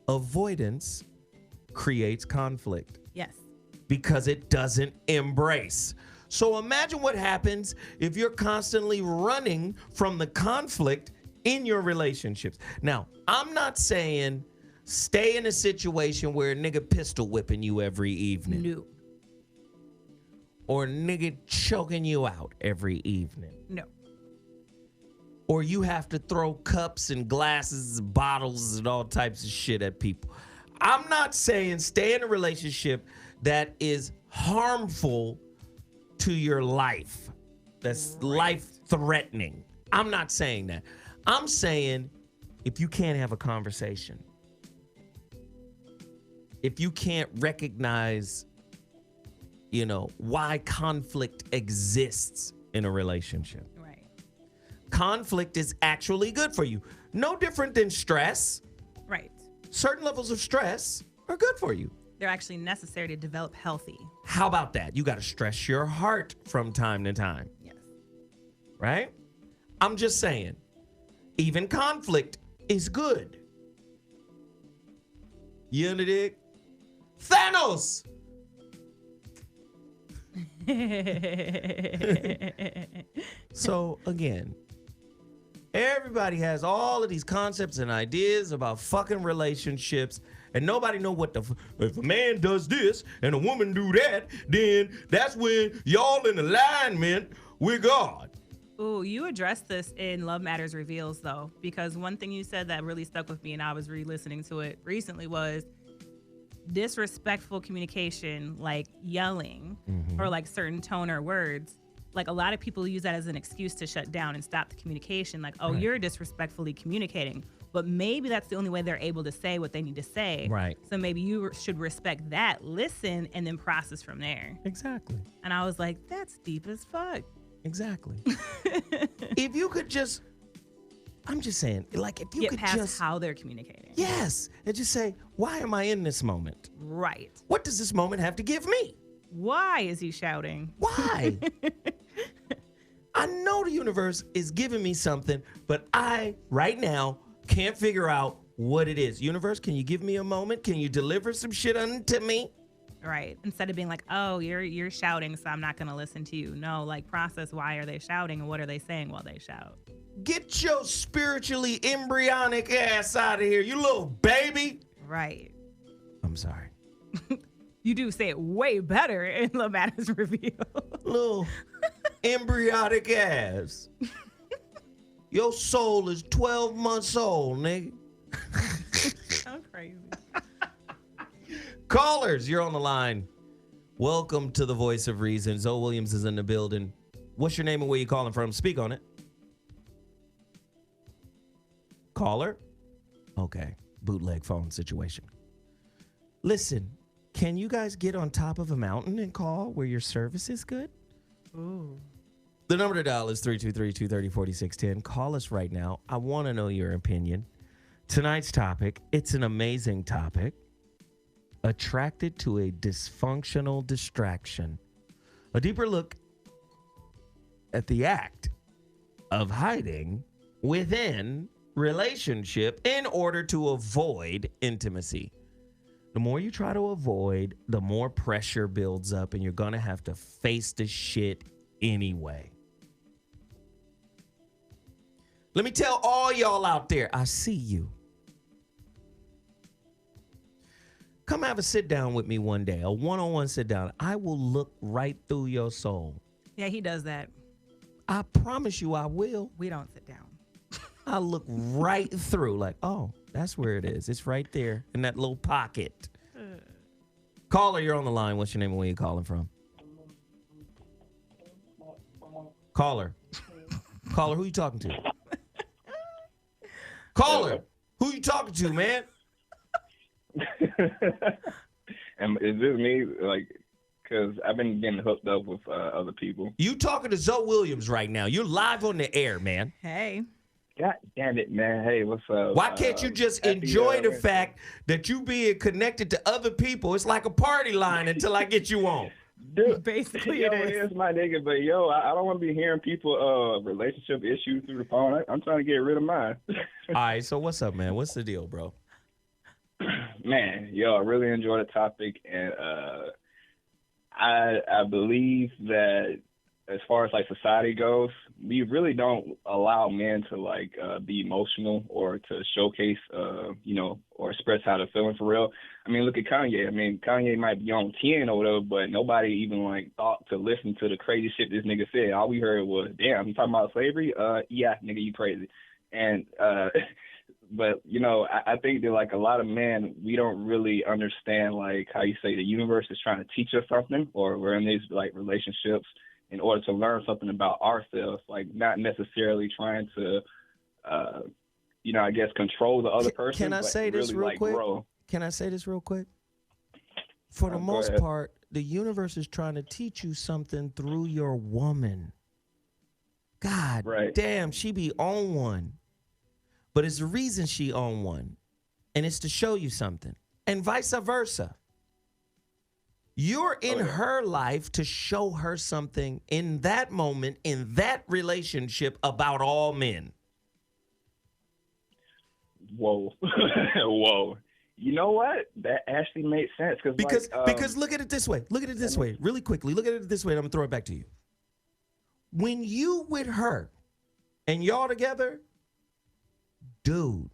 avoidance creates conflict. Yes. Because it doesn't embrace. So imagine what happens if you're constantly running from the conflict in your relationships. Now, I'm not saying stay in a situation where a nigga pistol whipping you every evening. No. Or a nigga choking you out every evening. No. Or you have to throw cups and glasses and bottles and all types of shit at people. I'm not saying stay in a relationship that is harmful to your life, that's life-threatening. I'm not saying that. I'm saying if you can't have a conversation, if you can't recognize, why conflict exists in a relationship. Right. Conflict is actually good for you. No different than stress. Right. Certain levels of stress are good for you. They're actually necessary to develop healthy. How about that? You got to stress your heart from time to time. Yes. Right? I'm just saying, even conflict is good. You under dig? Thanos! So, again, everybody has all of these concepts and ideas about fucking relationships, and nobody know what if a man does this and a woman do that, then that's when y'all in alignment with God. Ooh, you addressed this in Love Matters Reveals, though, because one thing you said that really stuck with me, and I was re-listening to it recently, was disrespectful communication, like yelling or like certain tone or words, like a lot of people use that as an excuse to shut down and stop the communication. Like, oh, you're disrespectfully communicating. But maybe that's the only way they're able to say what they need to say. Right. So maybe you should respect that, listen, and then process from there. Exactly. And I was like, that's deep as fuck. Exactly. If you could just, I'm just saying, like if you Get could past just how they're communicating. Yes. And just say, why am I in this moment? Right. What does this moment have to give me? Why is he shouting? Why? I know the universe is giving me something, but I, right now, can't figure out what it is. Universe, can you give me a moment? Can you deliver some shit unto me? Right. Instead of being like, oh, you're shouting, so I'm not going to listen to you. No, like process why are they shouting and what are they saying while they shout? Get your spiritually embryonic ass out of here, you little baby. Right. I'm sorry. You do say it way better in the Matters Reveal. Little embryonic ass. Your soul is 12 months old, nigga. I'm crazy. Callers, you're on the line. Welcome to the Voice of Reason. ZoWilliams is in the building. What's your name and where you calling from? Speak on it. Caller? Okay. Bootleg phone situation. Listen, can you guys get on top of a mountain and call where your service is good? Ooh. The number to dial is 323-230-4610. Call us right now. I want to know your opinion. Tonight's topic, it's an amazing topic. Attracted to a dysfunctional distraction. A deeper look at the act of hiding within relationship in order to avoid intimacy. The more you try to avoid, the more pressure builds up and you're going to have to face the shit anyway. Let me tell all y'all out there, I see you. Come have a sit down with me one day, a one-on-one sit down. I will look right through your soul. Yeah, he does that. I promise you I will. We don't sit down. I look right through like, oh, that's where it is. It's right there in that little pocket. Caller, you're on the line. What's your name and where you calling from? Caller. Caller, who you talking to? Caller, who you talking to, man? And is this me? Like, because I've been getting hooked up with other people. You talking to ZoWilliams right now. You're live on the air, man. Hey. God damn it, man. Hey, what's up? Why can't you just enjoy the fact that you being connected to other people? It's like a party line until I get you on. Dude, basically yo, it is. My nigga, but yo, I don't want to be hearing people relationship issues through the phone. I'm trying to get rid of mine. All right, so what's up, man? What's the deal, bro? Man, yo, I really enjoy the topic, and I believe that as far as like society goes, we really don't allow men to like be emotional or to showcase, or express how they're feeling for real. I mean, look at Kanye. I mean, Kanye might be on 10 or whatever, but nobody even like thought to listen to the crazy shit this nigga said. All we heard was, "Damn, you talking about slavery? Yeah, nigga, you crazy." And but I think that like a lot of men, we don't really understand like how you say the universe is trying to teach us something, or we're in these like relationships in order to learn something about ourselves, like not necessarily trying to, I guess control the other person. Can I say this really, real like, quick? grow. Can I say this real quick? For the most ahead. part, the universe is trying to teach you something through your woman. God damn, she be on one. But it's the reason she on one. And it's to show you something. And vice versa. You're in her life to show her something in that moment, in that relationship about all men. Whoa. Whoa. You know what? That actually makes sense. Because look at it this way. Look at it this way. Really quickly. Look at it this way. And I'm going to throw it back to you. When you with her and y'all together, dude,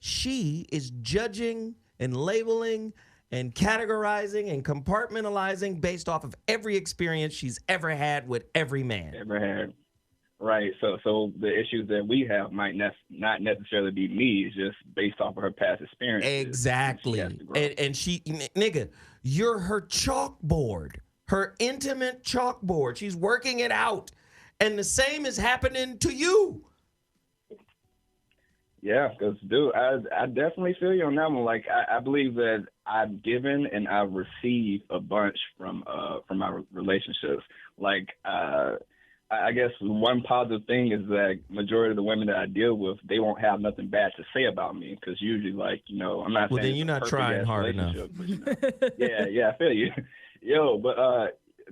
she is judging and labeling and categorizing and compartmentalizing based off of every experience she's ever had with every man. Ever had. Right. So the issues that we have might not necessarily be me. It's just based off of her past experiences. Exactly. And she, nigga, you're her chalkboard. her intimate chalkboard. She's working it out. And the same is happening to you. Yeah, because, dude, I definitely feel you on that one. Like, I believe that I've given and I've received a bunch from my relationships. Like, I guess one positive thing is that majority of the women that I deal with, they won't have nothing bad to say about me. Because usually, like, you know, I'm not Well, saying then you're not trying hard enough. But, you know, yeah, I feel you. Yo, but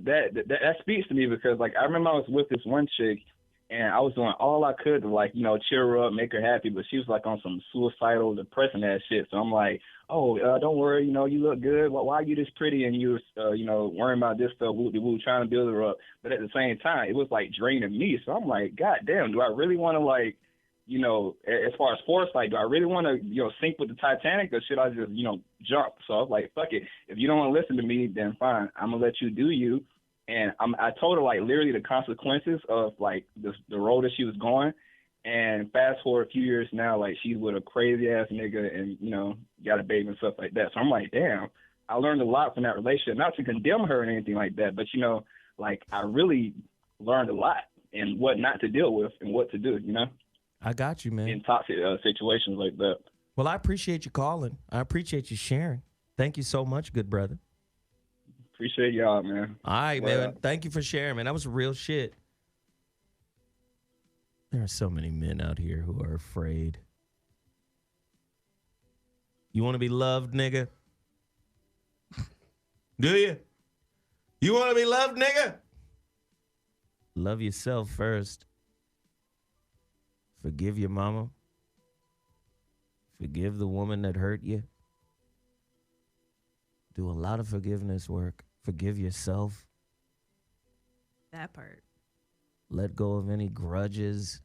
that speaks to me because, like, I remember I was with this one chick, and I was doing all I could to, like, you know, cheer her up, make her happy, but she was, like, on some suicidal, depressing ass shit. So I'm like, don't worry, you know, you look good. Why are you this pretty and you you know, worrying about this stuff, woo-de-woo, trying to build her up. But at the same time, it was, like, draining me. So I'm like, God damn, do I really want to, like, you know, as far as foresight, do I really want to, you know, sink with the Titanic, or should I just, you know, jump? So I was like, fuck it. If you don't want to listen to me, then fine. I'm going to let you do you. And I told her, like, literally the consequences of, like, the road that she was going. And fast forward a few years now, like, she's with a crazy-ass nigga and, you know, got a baby and stuff like that. So I'm like, damn, I learned a lot from that relationship. Not to condemn her or anything like that, but, you know, like, I really learned a lot and what not to deal with and what to do, you know? I got you, man. In toxic situations like that. Well, I appreciate you calling. I appreciate you sharing. Thank you so much, good brother. Appreciate y'all, man. All right, man. Thank you for sharing, man. That was real shit. There are so many men out here who are afraid. You want to be loved, nigga? Do you? You want to be loved, nigga? Love yourself first. Forgive your mama. Forgive the woman that hurt you. Do a lot of forgiveness work. Forgive yourself. That part. Let go of any grudges.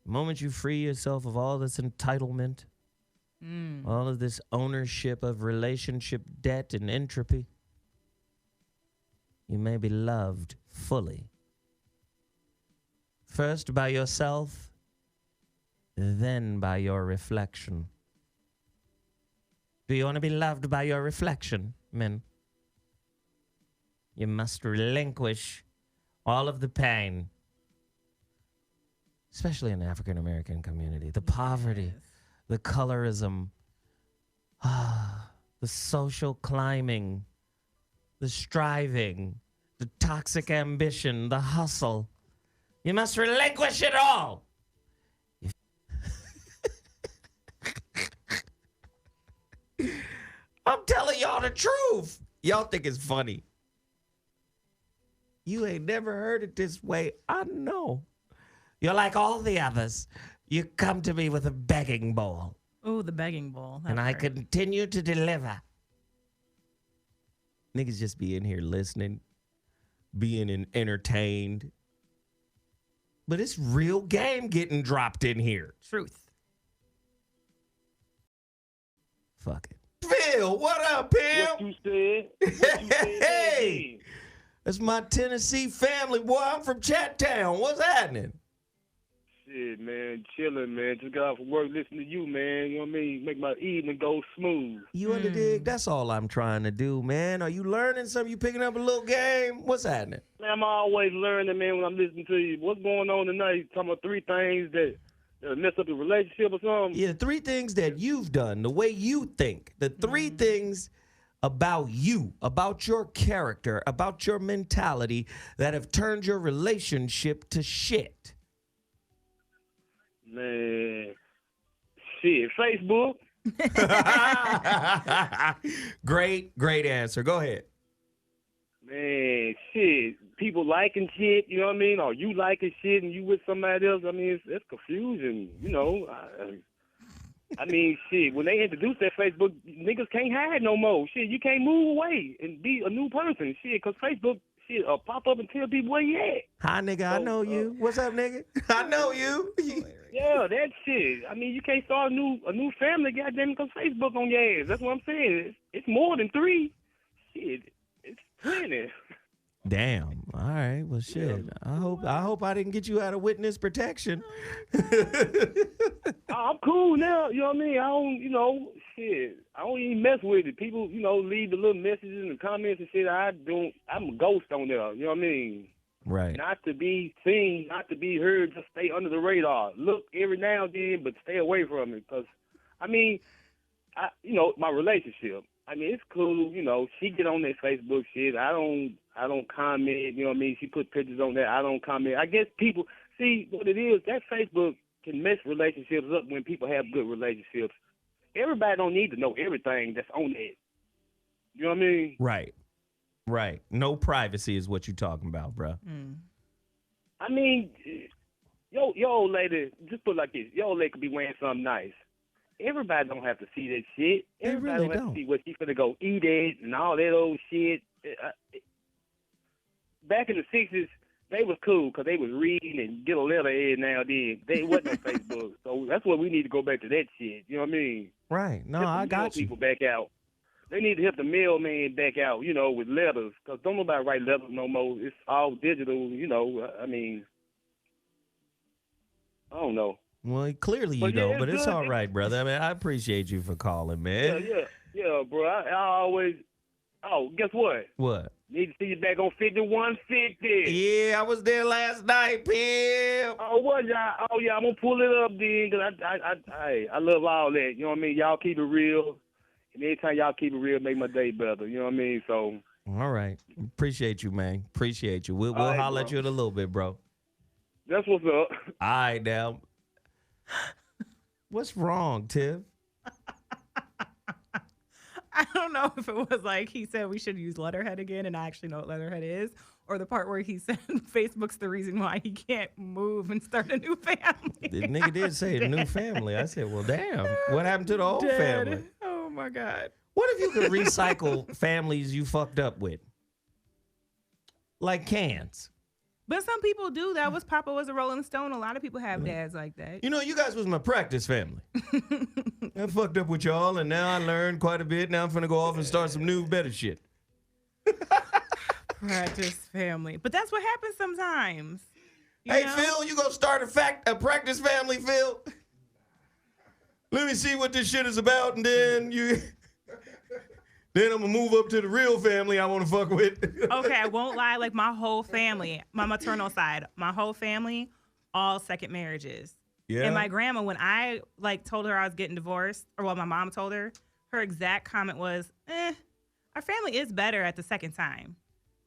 The moment you free yourself of all this entitlement, all of this ownership of relationship debt and entropy, you may be loved fully. First by yourself, then by your reflection. Do you want to be loved by your reflection, men? You must relinquish all of the pain, especially in the African American community, the poverty, the colorism, the social climbing, the striving, the toxic ambition, the hustle. You must relinquish it all. I'm telling y'all the truth. Y'all think it's funny. You ain't never heard it this way. I know. You're like all the others. You come to me with a begging bowl. Oh, the begging bowl. And I continue to deliver. Niggas just be in here listening, being entertained. But it's real game getting dropped in here. Truth. Fuck it. Phil, what up, Pim? What you said? Hey, that's my Tennessee family, boy. I'm from Chattown. What's happening? Shit, man, chilling, man. Just got off of work, listening to you, man. You know what I mean? Make my evening go smooth. You under dig? That's all I'm trying to do, man. Are you learning something? You picking up a little game? What's happening? Man, I'm always learning, man, when I'm listening to you. What's going on tonight? Talking about 3 things that mess up your relationship or something? Yeah, 3 things that you've done, the way you think. The 3 things about you, about your character, about your mentality that have turned your relationship to shit. Man, shit, Facebook. Great answer. Go ahead. Man, shit, people liking shit, you know what I mean? Or you liking shit and you with somebody else, I mean, it's confusion, you know? I mean, shit, when they introduced that Facebook, niggas can't hide no more. Shit, you can't move away and be a new person. Shit, because Facebook, shit, pop up and tell people where you at. Hi, nigga, I know you. What's up, nigga? I know you. Yeah, that shit. I mean, you can't start a new family, goddamn, because Facebook on your ass. That's what I'm saying. It's more than 3. Shit, it's plenty. Damn. All right. Well, shit. I hope I didn't get you out of witness protection. I'm cool now. You know what I mean? I don't, shit. I don't even mess with it. People, leave the little messages in the comments and shit. I'm a ghost on there. You know what I mean? Right. Not to be seen, not to be heard. Just stay under the radar. Look every now and then, but stay away from it. Because, my relationship. It's cool. She get on that Facebook shit. I don't comment. You know what I mean? She put pictures on there. I don't comment. I guess people see what it is. That Facebook can mess relationships up when people have good relationships. Everybody don't need to know everything that's on that. You know what I mean? Right. No privacy is what you're talking about, bro. Your old lady, just put it like this. Your old lady could be wearing something nice. Everybody don't have to see that shit. Everybody really don't have don't. to see what she's finna go eat it and all that old shit. Back in the 60s, they was cool because they was reading and get a letter every now and then. They wasn't on Facebook. So that's what we need to go back to that shit. You know what I mean? Right. No, Help the I got mail you. people back out. They need to help the mailman back out, with letters. Because don't nobody write letters no more. It's all digital, I don't know. Well, clearly you don't, but it's all right, brother. I appreciate you for calling, man. Yeah, bro. I always. Oh, guess what? What? Need to see you back on 5150. Yeah, I was there last night, Pim. Oh, what y'all? Oh, yeah, I'm gonna pull it up then, cause I love all that. You know what I mean? Y'all keep it real, and anytime y'all keep it real, make my day better. You know what I mean? So. All right, appreciate you, man. Appreciate you. We'll right, holler bro. at you in a little bit, bro. That's what's up. All right, now. What's wrong, Tiff? I don't know if it was like he said we should use letterhead again, and I actually know what letterhead is, or the part where he said Facebook's the reason why he can't move and start a new family. The nigga did say a new family. I said, well, damn. What happened to the old Dead. family? Oh, my God. What if you could recycle families you fucked up with? Like cans. But some people do. That was Papa was a Rolling Stone. A lot of people have dads like that. You guys was my practice family. I fucked up with y'all, and now I learned quite a bit. Now I'm finna go off and start some new, better shit. Practice family. But that's what happens sometimes. Hey, Phil, you gonna start a practice family, Phil? Let me see what this shit is about, and then Then I'm gonna move up to the real family I want to fuck with. Okay, I won't lie. Like my whole family, my maternal side, my whole family, all second marriages. Yeah. And my grandma, when I told her I was getting divorced, or my mom told her, her exact comment was, our family is better at the second time.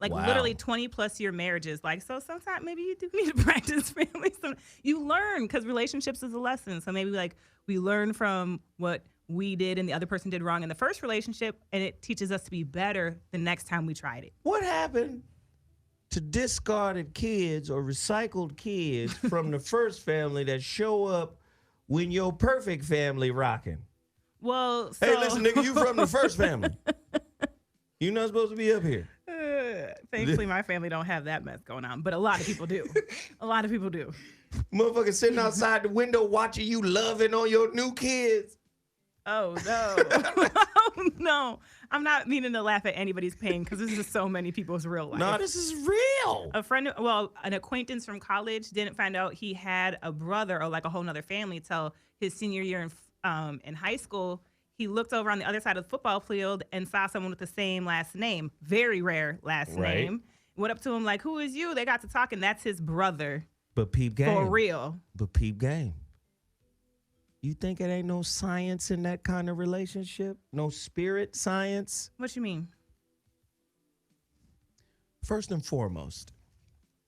Wow. Literally 20 plus year marriages. So sometimes maybe you do need to practice family. You learn because relationships is a lesson. So maybe we learn from what we did and the other person did wrong in the first relationship, and it teaches us to be better the next time we tried it. What happened to discarded kids or recycled kids from the first family that show up when your perfect family rocking? Well, hey, listen, nigga, you from the first family. You're not supposed to be up here. Thankfully, my family don't have that mess going on, but a lot of people do. A lot of people do. Motherfucker sitting outside the window watching you loving on your new kids. Oh, no. Oh, no. I'm not meaning to laugh at anybody's pain because this is so many people's real life. No, this is real. An acquaintance from college didn't find out he had a brother or a whole nother family till his senior year in high school. He looked over on the other side of the football field and saw someone with the same last name. Very rare last name. Went up to him like, who is you? They got to talking. That's his brother. But peep game. For real. But peep game. You think it ain't no science in that kind of relationship? No spirit science? What you mean? First and foremost,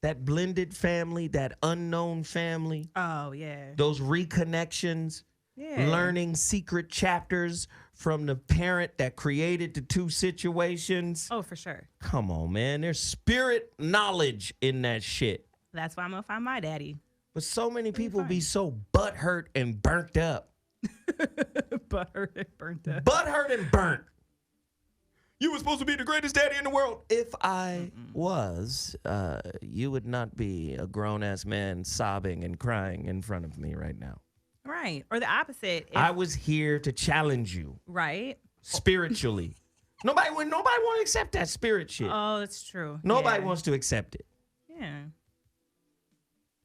that blended family, that unknown family. Oh, yeah. Those reconnections. Yeah. Learning secret chapters from the parent that created the two situations. Oh, for sure. Come on, man. There's spirit knowledge in that shit. That's why I'm going to find my daddy. But so many people be so butthurt and burnt up. Butthurt and burnt up. Butthurt and burnt. You were supposed to be the greatest daddy in the world. If I was, you would not be a grown-ass man sobbing and crying in front of me right now. Right. Or the opposite. I was here to challenge you. Right. Spiritually. Nobody want to accept that spirit shit. Oh, that's true. Nobody wants to accept it. Yeah.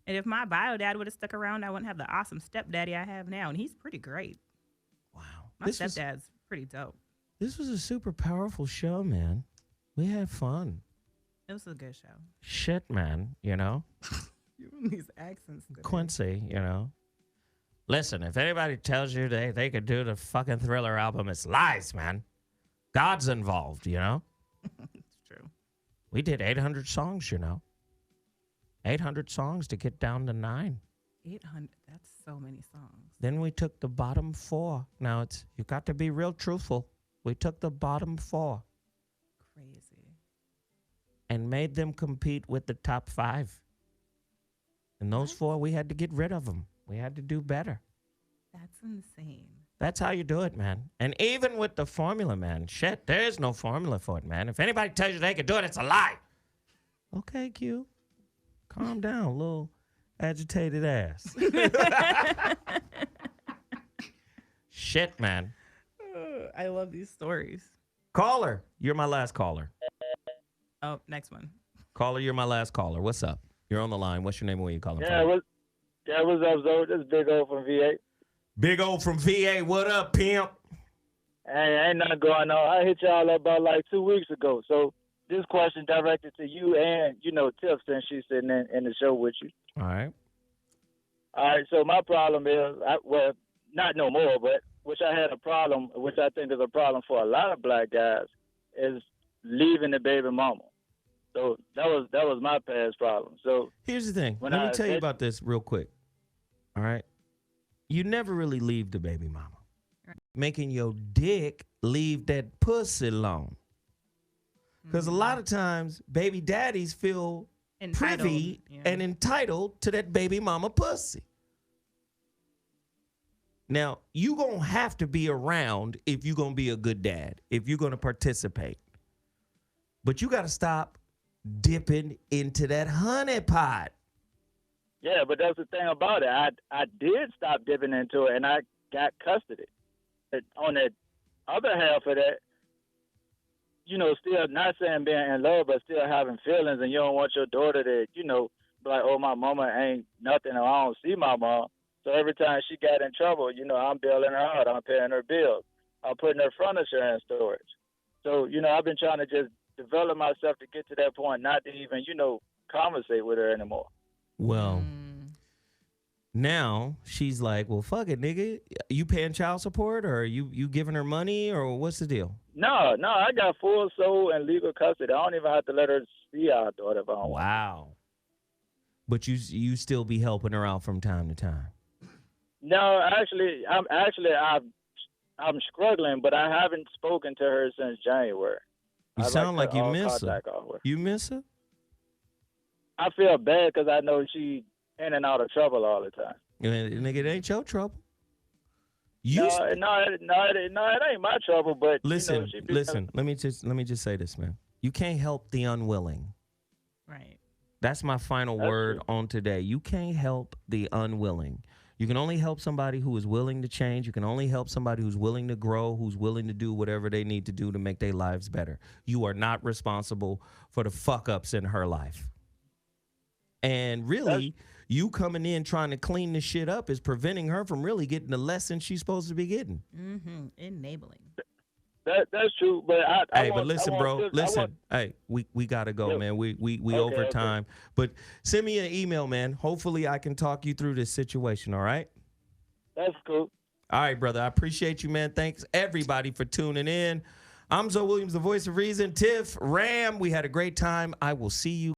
And if my bio dad would have stuck around, I wouldn't have the awesome stepdaddy I have now. And he's pretty great. Wow. My stepdad's pretty dope. This was a super powerful show, man. We had fun. It was a good show. Shit, man, you know? These accents. Today. Quincy, you know? Listen, if anybody tells you they could do the fucking Thriller album, it's lies, man. God's involved, you know? It's true. We did 800 songs, you know? 800 songs to get down to 9. 800. That's so many songs. Then we took the bottom 4. Now you got to be real truthful. We took the bottom 4. Crazy. And made them compete with the top 5. And those 4, we had to get rid of them. We had to do better. That's insane. That's how you do it, man. And even with the formula, man, shit, there is no formula for it, man. If anybody tells you they can do it, it's a lie. Okay, Q. Calm down, little agitated ass. Shit, man. I love these stories. Caller, you're my last caller. Oh, next one. Caller, you're my last caller. What's up? You're on the line. What's your name and where you calling from? What's up, Zoe? This is Big O from VA. Big O from VA. What up, pimp? Hey, ain't nothing going on. I hit y'all up about like 2 weeks ago. So this question directed to you and, Tiff, since she's sitting in the show with you. All right. All right, so my problem is, not no more, but which I had a problem, which I think is a problem for a lot of black guys, is leaving the baby mama. So that was my past problem. So here's the thing. Let me tell you about this real quick. All right. You never really leave the baby mama. Right. Making your dick leave that pussy alone. Because a lot of times baby daddies feel privy and entitled to that baby mama pussy. Now, you going to have to be around if you're going to be a good dad, if you're going to participate. But you got to stop dipping into that honey pot. Yeah, but that's the thing about it. I did stop dipping into it, and I got custody. But on the other half of that, still not saying being in love, but still having feelings, and you don't want your daughter to, be like, oh, my mama ain't nothing, or I don't see my mom. So every time she got in trouble, I'm bailing her out. I'm paying her bills. I'm putting her furniture in storage. So, I've been trying to just develop myself to get to that point, not to even, conversate with her anymore. Well, now she's like, well, fuck it, nigga. You paying child support, or you giving her money, or what's the deal? No, I got full soul and legal custody. I don't even have to let her see our daughter if I don't. Wow. But you still be helping her out from time to time. No, I'm struggling, but I haven't spoken to her since January. You sound like you miss her. You miss her? I feel bad because I know she in and out of trouble all the time. Nigga, it ain't your trouble. No, it ain't my trouble. But listen. Let me just say this, man. You can't help the unwilling. Right. That's my final word on today. You can't help the unwilling. You can only help somebody who is willing to change. You can only help somebody who's willing to grow, who's willing to do whatever they need to do to make their lives better. You are not responsible for the fuck-ups in her life. And really, you coming in trying to clean this shit up is preventing her from really getting the lesson she's supposed to be getting. Mm-hmm. Enabling. That's true, but we gotta go, man. We over time. Okay. But send me an email, man. Hopefully I can talk you through this situation, all right? That's cool. All right, brother. I appreciate you, man. Thanks everybody for tuning in. I'm ZoWilliams, the voice of reason. Tiff, Ramm, we had a great time. I will see you.